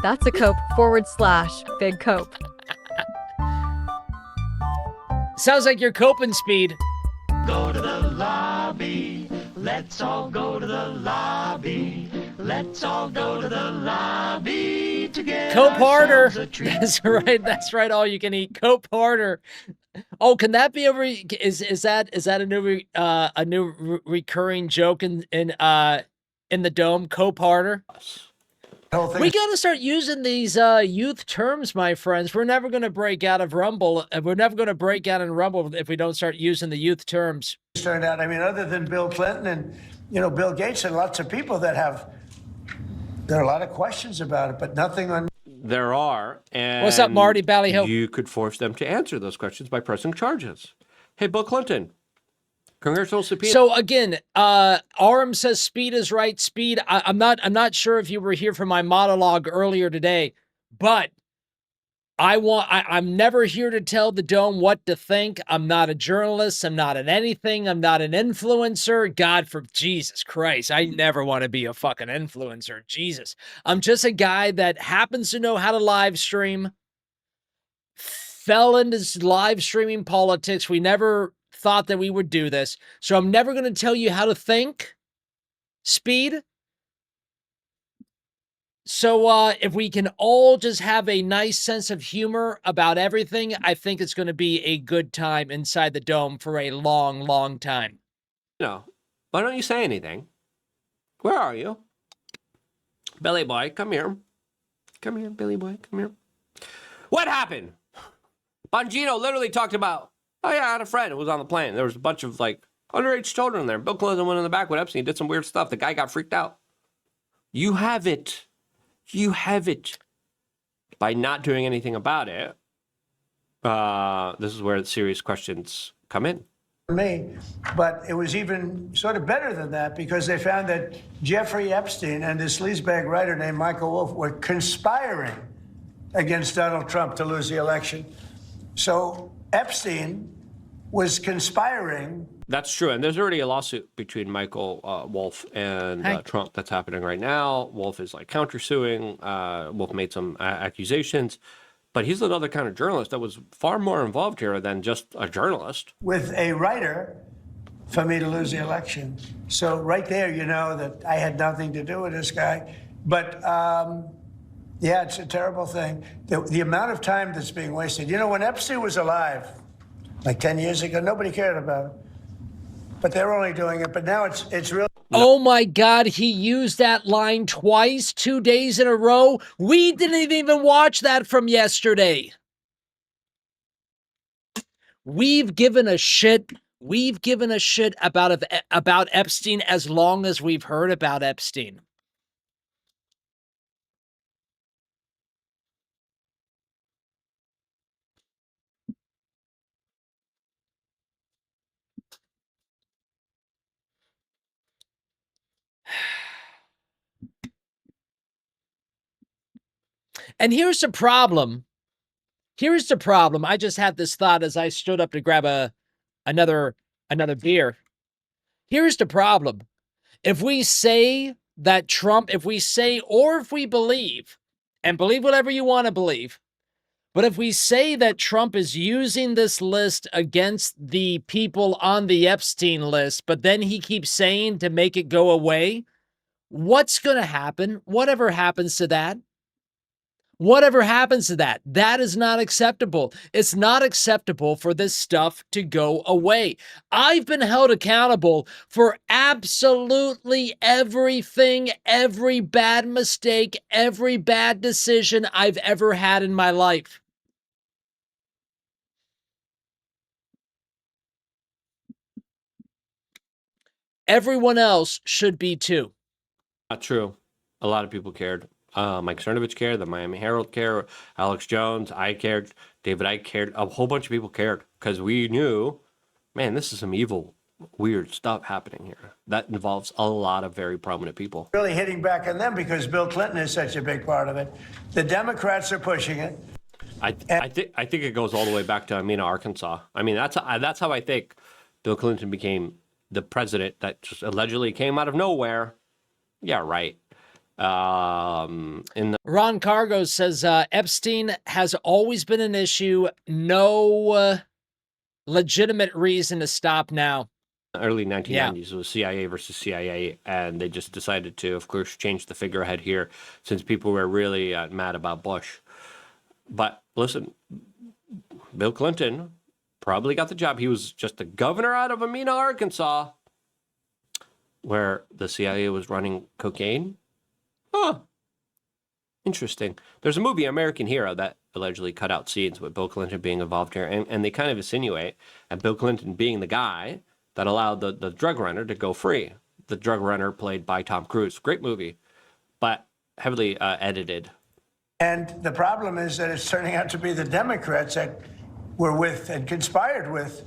that's a cope / big cope. Sounds like you're coping, Speed. Go to the lobby. Let's all go to the lobby. Let's all go to the lobby to get Cope harder. ourselves a treat. That's right. All you can eat. Cope harder. Oh, can that be is that a new recurring joke in the Dome? Cope harder. We got to start using these youth terms, my friends. We're never going to break out of Rumble. We're never going to break out in Rumble if we don't start using the youth terms. Turned out, I mean, other than Bill Clinton and, you know, Bill Gates and lots of people that there are a lot of questions about it, but nothing on. There are. And what's up, Marty Ballyhoo? You could force them to answer those questions by pressing charges. Hey, Bill Clinton. Congressional subpoena. So again, Aram says Speed is right. Speed, I'm not sure if you were here for my monologue earlier today, but I'm never here to tell the Dome what to think. I'm not a journalist. I'm not an anything. I'm not an influencer. God, for Jesus Christ, I never want to be a fucking influencer. Jesus. I'm just a guy that happens to know how to live stream, fell into live streaming politics. We never thought that we would do this. So I'm never going to tell you how to think, Speed. So if we can all just have a nice sense of humor about everything, I think it's going to be a good time inside the Dome for a long, long time. No. Why don't you say anything? Where are you? Billy boy, come here. Come here, Billy boy, come here. What happened? Bongino literally talked about, oh yeah, I had a friend who was on the plane. There was a bunch of like underage children there. Bill Clinton went in the back with Epstein, did some weird stuff. The guy got freaked out. You have it. You have it. By not doing anything about it, this is where the serious questions come in. Me, but it was even sort of better than that because they found that Jeffrey Epstein and this sleazebag writer named Michael Wolff were conspiring against Donald Trump to lose the election. So Epstein was conspiring. That's true, and there's already a lawsuit between Michael Wolff and Trump that's happening right now. Wolff is like countersuing. Wolff made some accusations, but he's another kind of journalist that was far more involved here than just a journalist. With a writer for me to lose the election. So right there, you know that I had nothing to do with this guy. But yeah, it's a terrible thing. The amount of time that's being wasted. You know, when Epstein was alive, like 10 years ago, nobody cared about him. But they're only doing it. But now it's real. Oh my God, he used that line twice, 2 days in a row. We didn't even watch that from yesterday. We've given a shit. We've given a shit about Epstein as long as we've heard about Epstein. And here's the problem. Here's the problem. I just had this thought as I stood up to grab another beer. Here's the problem. If we say that Trump, if we say, or if we believe, and believe whatever you want to believe, but if we say that Trump is using this list against the people on the Epstein list, but then he keeps saying to make it go away, what's going to happen? Whatever happens to that? Whatever happens to that, that is not acceptable. It's not acceptable for this stuff to go away. I've been held accountable for absolutely everything, every bad mistake, every bad decision I've ever had in my life. everyone else should be too. Not true. A lot of people cared. Mike Cernovich cared. The Miami Herald cared. Alex Jones, I cared. David Icke cared. A whole bunch of people cared because we knew, man, this is some evil, weird stuff happening here. That involves a lot of very prominent people. Really hitting back on them because Bill Clinton is such a big part of it. The Democrats are pushing it. I think it goes all the way back to Amina, Arkansas. I mean, that's how I think Bill Clinton became the president that just allegedly came out of nowhere. Yeah, right. Ron Cargo says Epstein has always been an issue. No legitimate reason to stop now. Early 1990s, it was CIA versus CIA, and they just decided to, of course, change the figurehead here since people were really mad about Bush. But listen, Bill Clinton probably got the job. He was just the governor out of Amina, Arkansas, where the CIA was running cocaine. Huh. Interesting. There's a movie, American Hero, that allegedly cut out scenes with Bill Clinton being involved here, and they kind of insinuate that Bill Clinton being the guy that allowed the drug runner to go free. The drug runner played by Tom Cruise. Great movie, but heavily edited. And the problem is that it's turning out to be the Democrats that were with and conspired with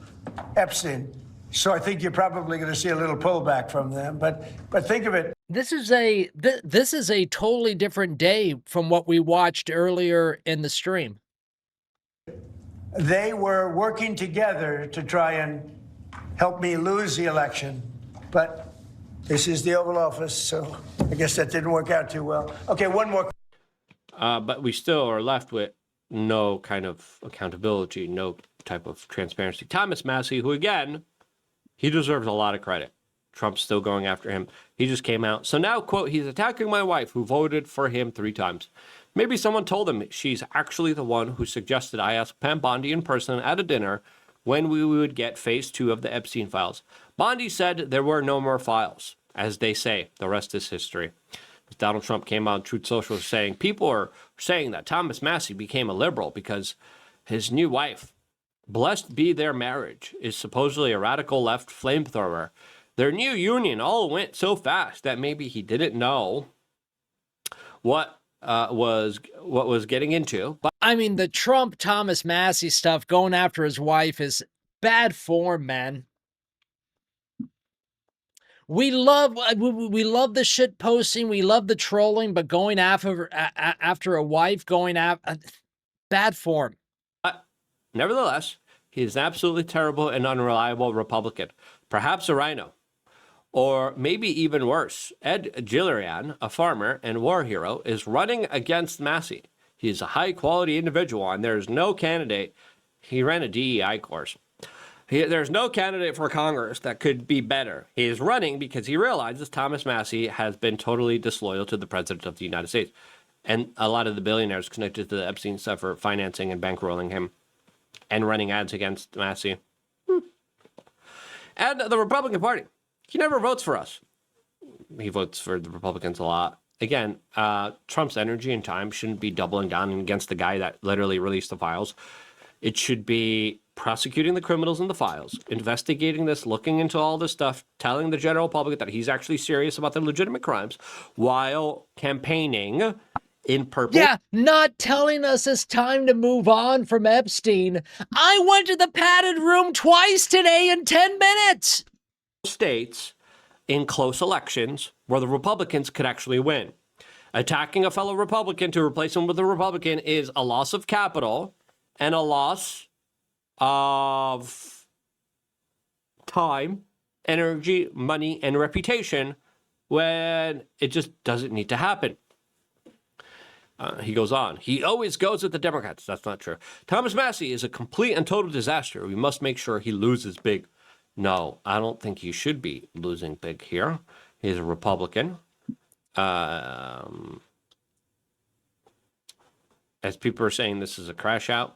Epstein. So I think you're probably going to see a little pullback from them. But think of it. This is a totally different day from what we watched earlier in the stream. They were working together to try and help me lose the election. But this is the Oval Office, so I guess that didn't work out too well. Okay, one more. But we still are left with no kind of accountability, no type of transparency. Thomas Massie, who again, he deserves a lot of credit. Trump's still going after him. He just came out. So now, quote, he's attacking my wife who voted for him 3 times. Maybe someone told him she's actually the one who suggested I ask Pam Bondi in person at a dinner when we would get phase 2 of the Epstein files. Bondi said there were no more files. As they say, the rest is history. Donald Trump came out on Truth Social saying people are saying that Thomas Massie became a liberal because his new wife, blessed be their marriage, is supposedly a radical left flamethrower. Their new union all went so fast that maybe he didn't know what was getting into. But I mean, the Trump Thomas Massie stuff going after his wife is bad form, man. We love the shit posting, we love the trolling, but going after a wife, going after bad form. Nevertheless, he is an absolutely terrible and unreliable Republican, perhaps a rhino. Or maybe even worse, Ed Gillian, a farmer and war hero, is running against Massie. He's a high-quality individual, and there's no candidate. He ran a DEI course. There's no candidate for Congress that could be better. He is running because he realizes Thomas Massie has been totally disloyal to the President of the United States. And a lot of the billionaires connected to the Epstein stuff are financing and bankrolling him and running ads against Massie. And the Republican Party. He never votes for us. He votes for the Republicans a lot. Again, Trump's energy and time shouldn't be doubling down against the guy that literally released the files. It should be prosecuting the criminals in the files, investigating this, looking into all this stuff, telling the general public that he's actually serious about the legitimate crimes while campaigning in purple. Yeah, not telling us it's time to move on from Epstein. I went to the padded room twice today in 10 minutes. States in close elections where the Republicans could actually win. Attacking a fellow Republican to replace him with a Republican is a loss of capital and a loss of time, energy, money, and reputation when it just doesn't need to happen. He goes on. He always goes with the Democrats. That's not true. Thomas Massie is a complete and total disaster. We must make sure he loses big. No, I don't think he should be losing big here. He's a Republican. As people are saying, this is a crash out.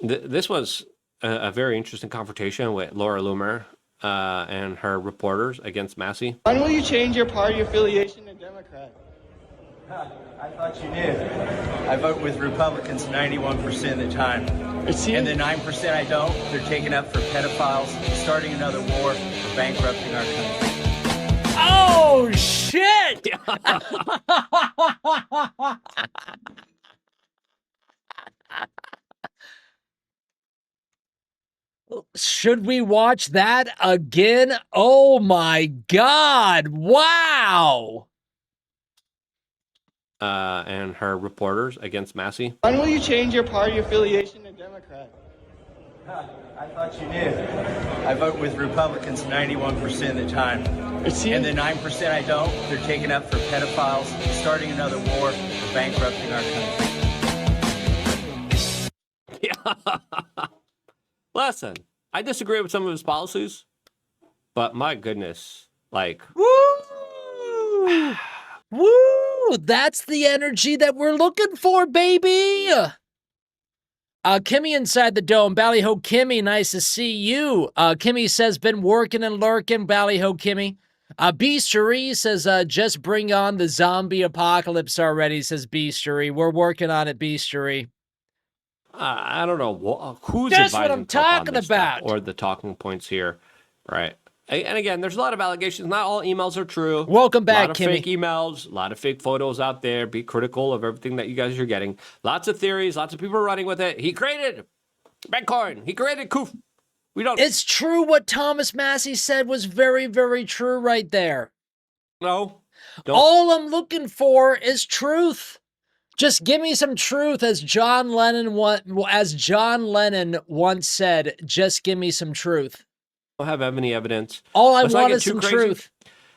This was a very interesting confrontation with Laura Loomer and her reporters against Massie. When will you change your party affiliation to Democrat? I thought you knew. I vote with Republicans 91% of the time. And the 9% I don't, they're taking up for pedophiles, starting another war, or bankrupting our country. Oh, shit! Should we watch that again? Oh my God. Wow. And her reporters against Massey. When will you change your party affiliation to Democrat? I thought you knew. I vote with Republicans 91% of the time. And the 9% I don't, they're taking up for pedophiles, starting another war, or bankrupting our country. Yeah. Listen, I disagree with some of his policies, but my goodness, like, woo, woo! That's the energy that we're looking for, baby. Kimmy inside the dome. Ballyhoo Kimmy, nice to see you. Kimmy says, been working and lurking. Ballyhoo Kimmy. Beastery says, just bring on the zombie apocalypse already, says Beastery. We're working on it, Beastery. I don't know who's That's what advising I'm Trump on talking this stuff, about. or the talking points here, right? And again, there's a lot of allegations. Not all emails are true. Welcome back, A lot of fake emails, a lot of fake photos out there. Be critical of everything that you guys are getting. Lots of theories, lots of people running with it. He created Bitcoin. He created Koof. We don't. It's true what Thomas Massey said was very, very true right there. No. All I'm looking for is truth. Just give me some truth, as John Lennon once said. Just give me some truth. I don't have any evidence. All I want is some truth.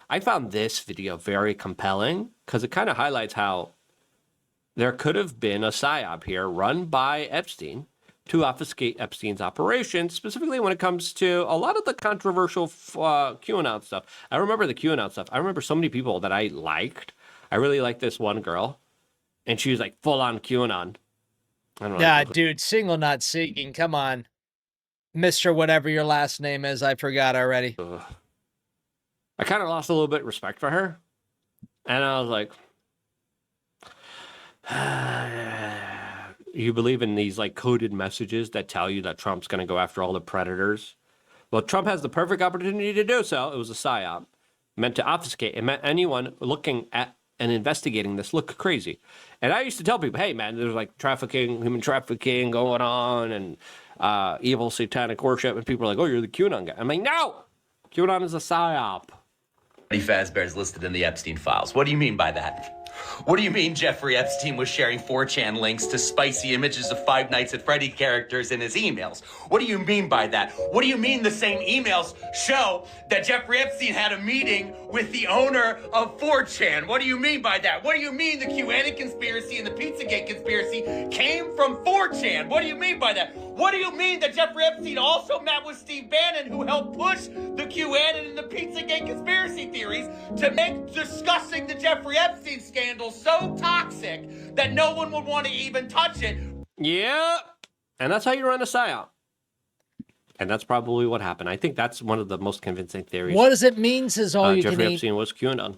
I found this video very compelling because it kind of highlights how there could have been a psyop here run by Epstein to obfuscate Epstein's operations, specifically when it comes to a lot of the controversial QAnon stuff. I remember the QAnon stuff. I remember so many people that I liked. I really liked this one girl, and she was like full on QAnon. I don't know. Yeah, dude, single not seeking. Come on. Mr. Whatever your last name is, I forgot already. I kind of lost a little bit of respect for her. And I was like, you believe in these like coded messages that tell you that Trump's going to go after all the predators? Well, Trump has the perfect opportunity to do so. It was a psyop meant to obfuscate. It meant anyone looking at and investigating this look crazy. And I used to tell people, hey, man, there's like trafficking, human trafficking going on, and evil satanic worship, and people are like, oh, you're the QAnon guy. I'm like, no! QAnon is a psyop. Fazbear is listed in the Epstein files. What do you mean by that? What do you mean Jeffrey Epstein was sharing 4chan links to spicy images of Five Nights at Freddy characters in his emails? What do you mean by that? What do you mean the same emails show that Jeffrey Epstein had a meeting with the owner of 4chan? What do you mean by that? What do you mean the QAnon conspiracy and the PizzaGate conspiracy came from 4chan? What do you mean by that? What do you mean that Jeffrey Epstein also met with Steve Bannon, who helped push the QAnon and the PizzaGate conspiracy theories to make discussing the Jeffrey Epstein scandal so toxic that no one would want to even touch it? Yeah. And that's how you run a psyop. And that's probably what happened. I think that's one of the most convincing theories. What does it mean, says all you Jeffrey can eat? Epstein was QAnon.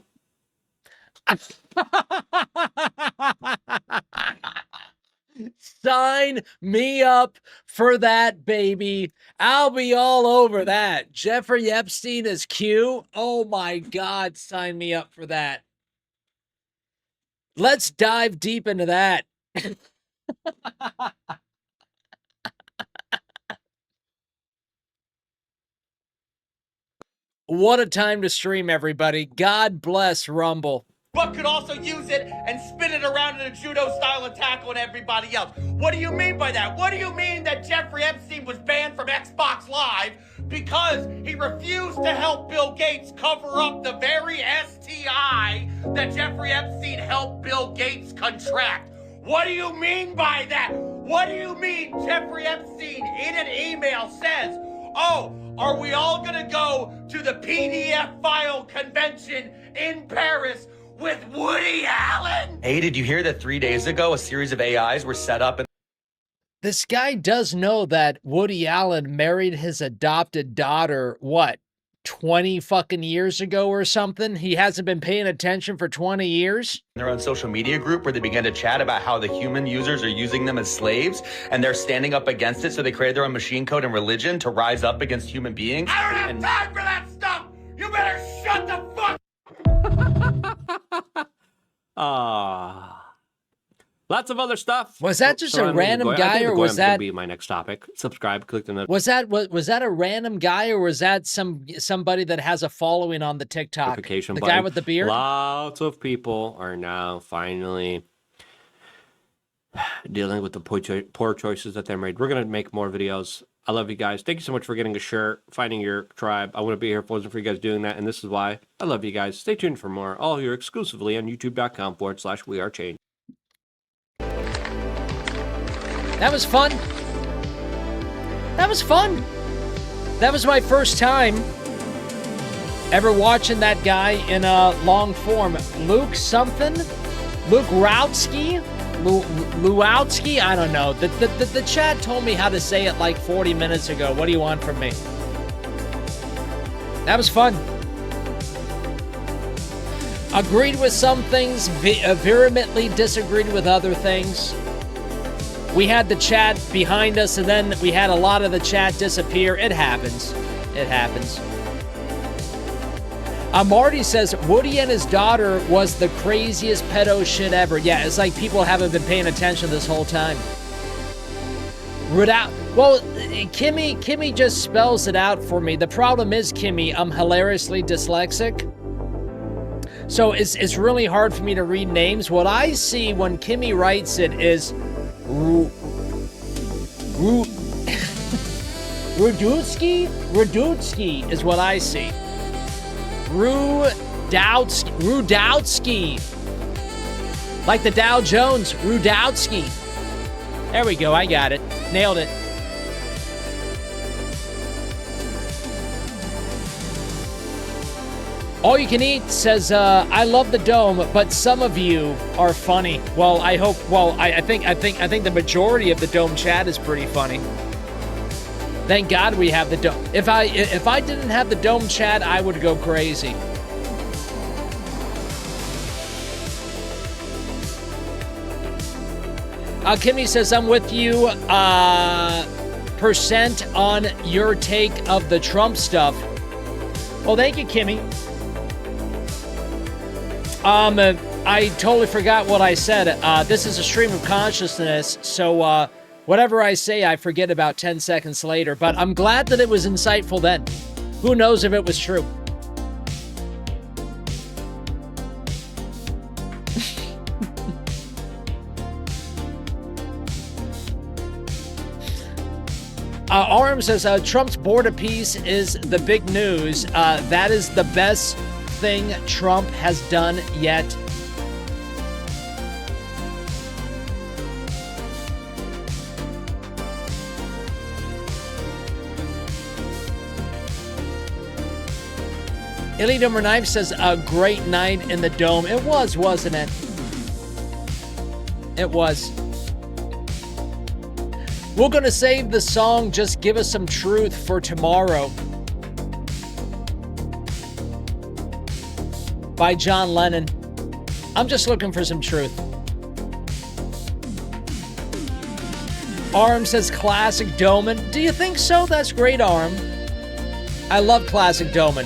Sign me up for that, baby. I'll be all over that. Jeffrey Epstein is Q. Oh my God, sign me up for that. Let's dive deep into that. What a time to stream, everybody. God bless Rumble. But could also use it and spin it around in a judo-style attack on everybody else. What do you mean by that? What do you mean that Jeffrey Epstein was banned from Xbox Live because he refused to help Bill Gates cover up the very STI that Jeffrey Epstein helped Bill Gates contract? What do you mean by that? What do you mean Jeffrey Epstein in an email says, oh, are we all gonna go to the PDF file convention in Paris with Woody Allen? Hey, did you hear that 3 days ago a series of AIs were set up and This guy does know that Woody Allen married his adopted daughter, what, 20 fucking years ago or something. He hasn't been paying attention for 20 years. Their own social media group where they began to chat about how the human users are using them as slaves, and they're standing up against it, so they created their own machine code and religion to rise up against human beings. I don't have time for that stuff! You better shut the fuck. Lots of other stuff. Was that just a random guy, or was that be my next topic? Subscribe, click the note. Was that a random guy, or was that somebody that has a following on the TikTok? The guy with the beard? Lots of people are now finally dealing with the poor choices that they made. We're gonna make more videos. I love you guys. Thank you so much for getting a shirt, finding your tribe. I wouldn't be here if it wasn't for you guys doing that, and this is why I love you guys. Stay tuned for more. All here exclusively on youtube.com/wearechange. That was fun. That was fun. That was my first time ever watching that guy in a long form. Luke something? Luke Routsky? Luowski? I don't know. The chat told me how to say it like 40 minutes ago. What do you want from me? That was fun. Agreed with some things, vehemently disagreed with other things. We had the chat behind us, and then we had a lot of the chat disappear. It happens. It happens. Marty says, Woody and his daughter was the craziest pedo shit ever. Yeah, it's like people haven't been paying attention this whole time. Well, Kimmy just spells it out for me. The problem is, Kimmy, I'm hilariously dyslexic. So it's really hard for me to read names. What I see when Kimmy writes it is Rudutsky is what I see. Rudowski. Like the Dow Jones, Rudowski. There we go, I got it. Nailed it. All You Can Eat says, I love the dome, but some of you are funny. Well, I hope, I think the majority of the dome chat is pretty funny. Thank God we have the dome. If I didn't have the dome chat, I would go crazy. Kimmy says, I'm with you, percent on your take of the Trump stuff. Well, thank you, Kimmy. I totally forgot what I said. This is a stream of consciousness, so whatever I say, I forget about 10 seconds later. But I'm glad that it was insightful then. Who knows if it was true? Arm says, Trump's border peace is the big news. That is the best thing Trump has done yet. Elite Number 9 says, a great night in the dome. It was, wasn't it? It was. We're gonna save the song Just Give Us Some Truth for tomorrow by John Lennon. I'm just looking for some truth. Arm says classic Doman. Do you think so? That's great, Arm. I love classic Doman.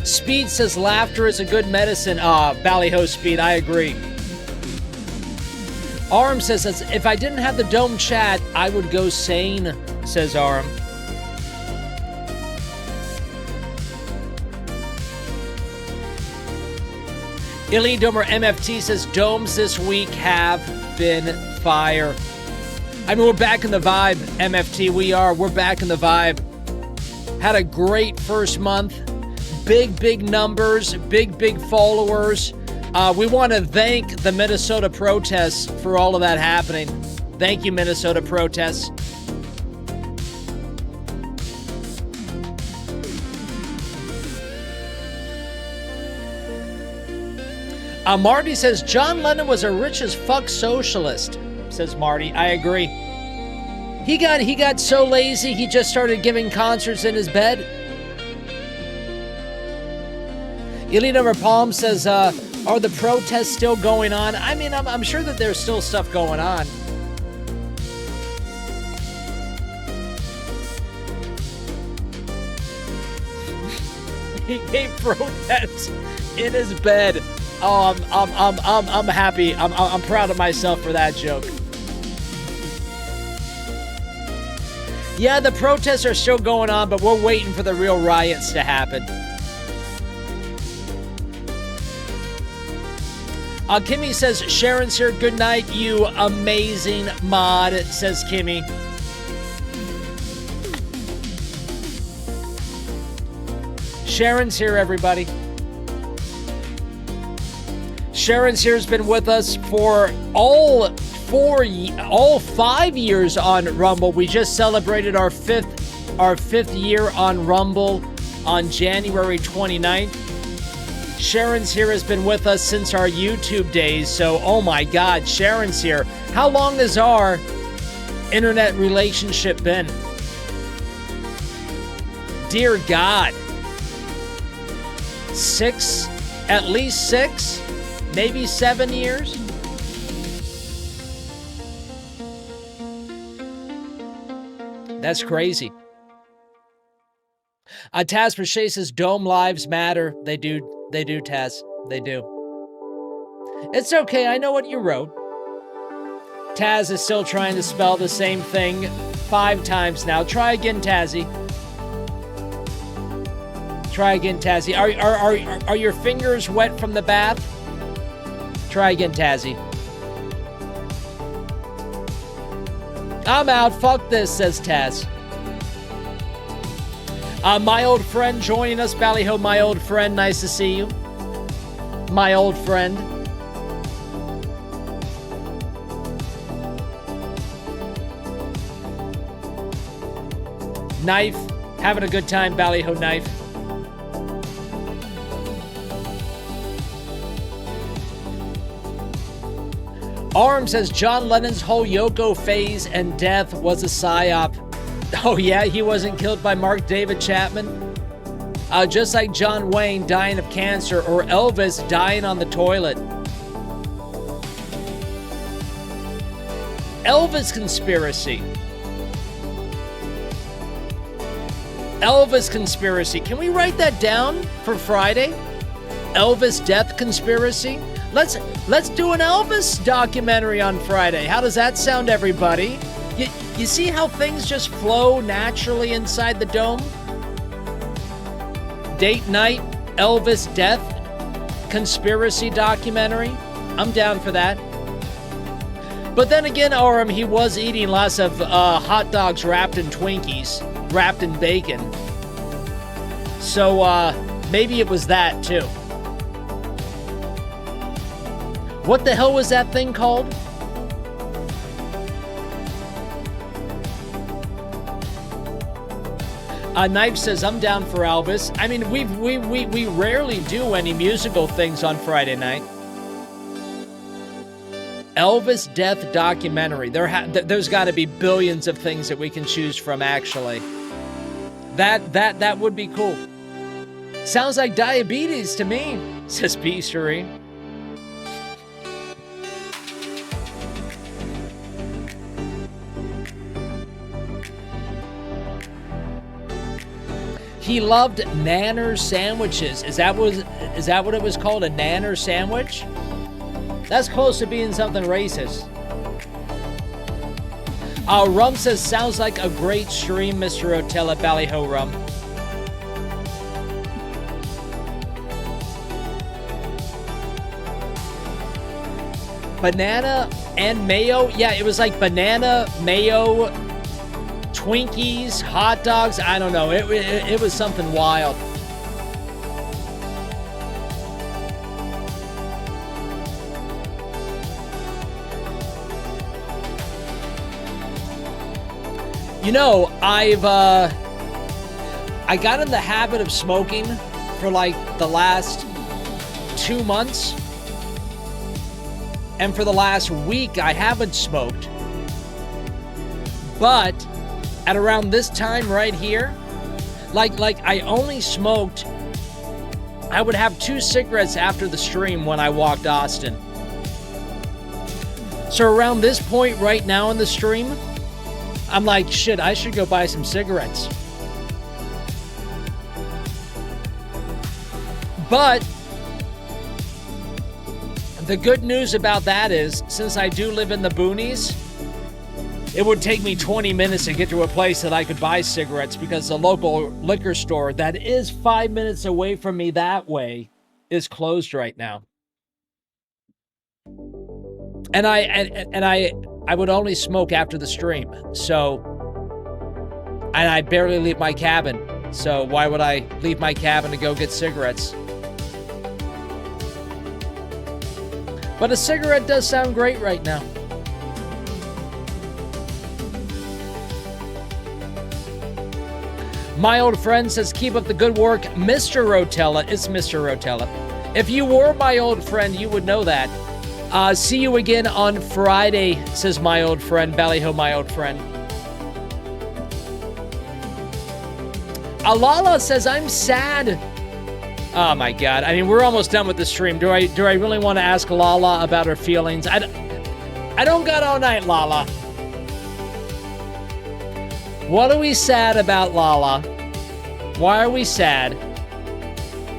Speed says laughter is a good medicine. Ballyhoo Speed, I agree. Arm says, if I didn't have the dome chat, I would go sane, says Arm. Elite Domer MFT says, domes this week have been fire. I mean, we're back in the vibe, MFT. We're back in the vibe. Had a great first month. Big numbers, big followers. We want to thank the Minnesota protests for all of that happening. Thank you, Minnesota protests. Marty says, John Lennon was a rich as fuck socialist, says Marty. I agree. He got so lazy, he just started giving concerts in his bed. Elena Rapalm says, are the protests still going on? I mean, I'm sure that there's still stuff going on. He gave protests in his bed. Oh, I'm happy. I'm proud of myself for that joke. Yeah, the protests are still going on, but we're waiting for the real riots to happen. Kimmy says, Sharon's here. Good night, you amazing mod, says Kimmy. Sharon's here, everybody. Sharon's here has been with us for all 5 years on Rumble. We just celebrated our fifth year on Rumble on January 29th. Sharon's here has been with us since our YouTube days, so oh my God, Sharon's here. How long has our internet relationship been? Dear God. 6, at least 6, maybe 7 years? That's crazy. Taz Brachet says, Dome lives matter. They do, Taz. They do. It's okay, I know what you wrote. Taz is still trying to spell the same thing 5 times now. Try again, Tazzy. Try again, Tazzy. Are your fingers wet from the bath? Try again, Tazzy. I'm out. Fuck this, says Taz. My old friend joining us, Ballyhoo, my old friend. Nice to see you. My old friend. Knife. Having a good time, Ballyhoo Knife. Arm says John Lennon's whole Yoko phase and death was a psyop. Oh yeah, he wasn't killed by Mark David Chapman? Just like John Wayne dying of cancer or Elvis dying on the toilet. Elvis conspiracy. Elvis conspiracy. Can we write that down for Friday? Elvis death conspiracy? Let's do an Elvis documentary on Friday. How does that sound, everybody? You see how things just flow naturally inside the dome? Date night, Elvis death conspiracy documentary. I'm down for that. But then again, Orem, he was eating lots of hot dogs wrapped in Twinkies, wrapped in bacon. So maybe it was that too. What the hell was that thing called? Knife says, I'm down for Elvis. I mean, we rarely do any musical things on Friday night. Elvis death documentary. There's got to be billions of things that we can choose from, actually. That would be cool. Sounds like diabetes to me, says Beastery. He loved nanner sandwiches. Is that what it was called? A nanner sandwich? That's close to being something racist. Rum says, sounds like a great stream, Mr. Rotella. Ballyhoo Rum. Banana and mayo? Yeah, it was like banana, mayo, Twinkies, hot dogs. I don't know. It was something wild. You know, I got in the habit of smoking for like the last 2 months. And for the last week, I haven't smoked. But at around this time right here, like I only smoked, I would have 2 cigarettes after the stream when I walked Austin. So around this point right now in the stream, I'm like, shit, I should go buy some cigarettes. But the good news about that is, since I do live in the boonies, it would take me 20 minutes to get to a place that I could buy cigarettes, because the local liquor store that is 5 minutes away from me that way is closed right now. And I would only smoke after the stream. So, and I barely leave my cabin. So why would I leave my cabin to go get cigarettes? But a cigarette does sound great right now. My old friend says, keep up the good work, Mr. Rotella. It's Mr. Rotella. If you were my old friend, you would know that. See you again on Friday, says my old friend, Ballyhoo, my old friend. Alala says, I'm sad. Oh my God. I mean, we're almost done with the stream. Do I really want to ask Lala about her feelings? I don't got all night, Lala. What are we sad about, Lala? Why are we sad?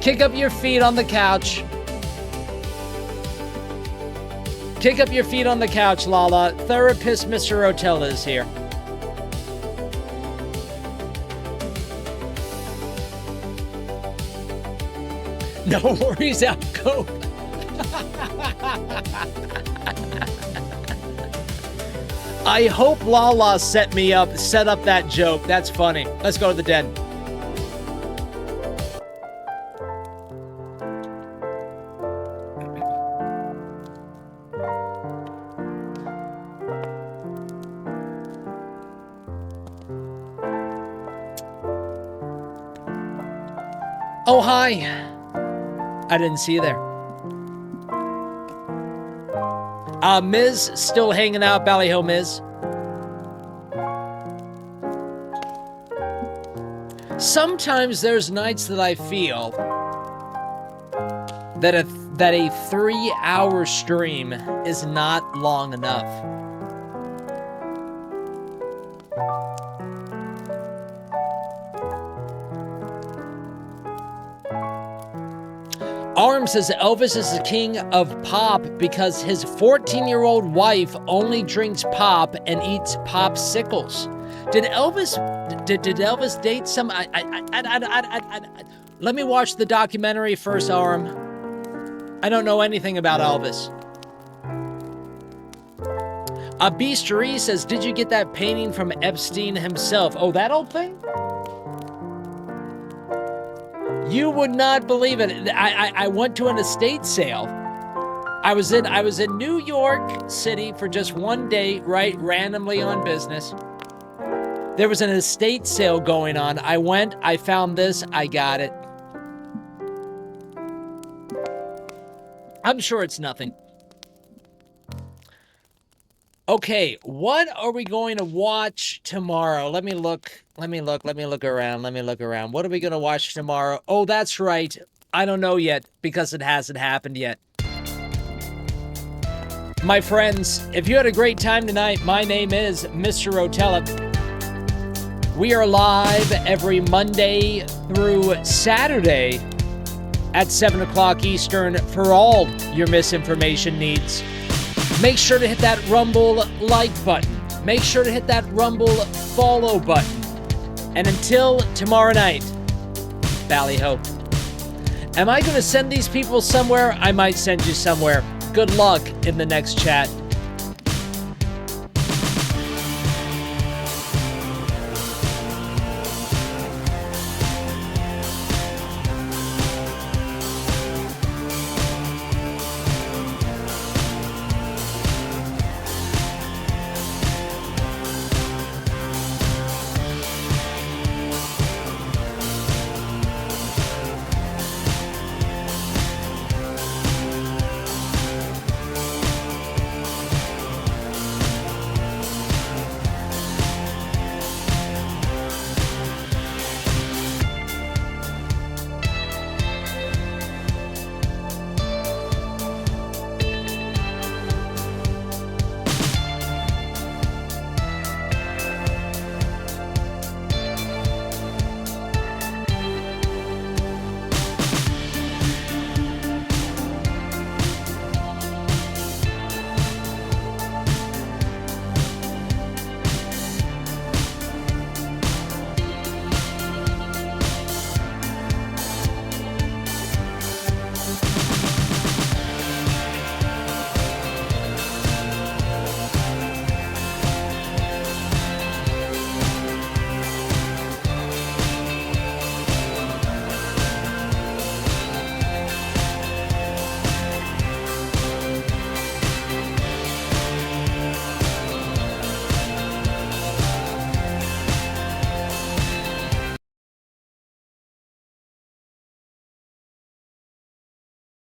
Kick up your feet on the couch. Kick up your feet on the couch, Lala. Therapist Mr. Rotella is here. No worries, Alco. I hope Lala set up that joke. That's funny. Let's go to the den. Oh, hi. I didn't see you there. Miz still hanging out, Ballyhoo Miz. Sometimes there's nights that I feel that a 3-hour stream is not long enough. Arm says Elvis is the king of pop because his 14-year-old wife only drinks pop and eats popsicles. Did Elvis date some? Let me watch the documentary first, Arm. I don't know anything about Elvis. Beastery says, did you get that painting from Epstein himself? Oh, that old thing? You would not believe it. I went to an estate sale. I was in New York City for just one day, right, randomly on business. There was an estate sale going on. I went, I found this, I got it. I'm sure it's nothing. Okay, what are we going to watch tomorrow? Let me look around. What are we going to watch tomorrow? Oh, that's right. I don't know yet because it hasn't happened yet. My friends, if you had a great time tonight, my name is Mr. Rotella. We are live every Monday through Saturday at 7 o'clock Eastern for all your misinformation needs. Make sure to hit that Rumble like button. Make sure to hit that Rumble follow button. And until tomorrow night, Ballyhoo. Am I going to send these people somewhere? I might send you somewhere. Good luck in the next chat.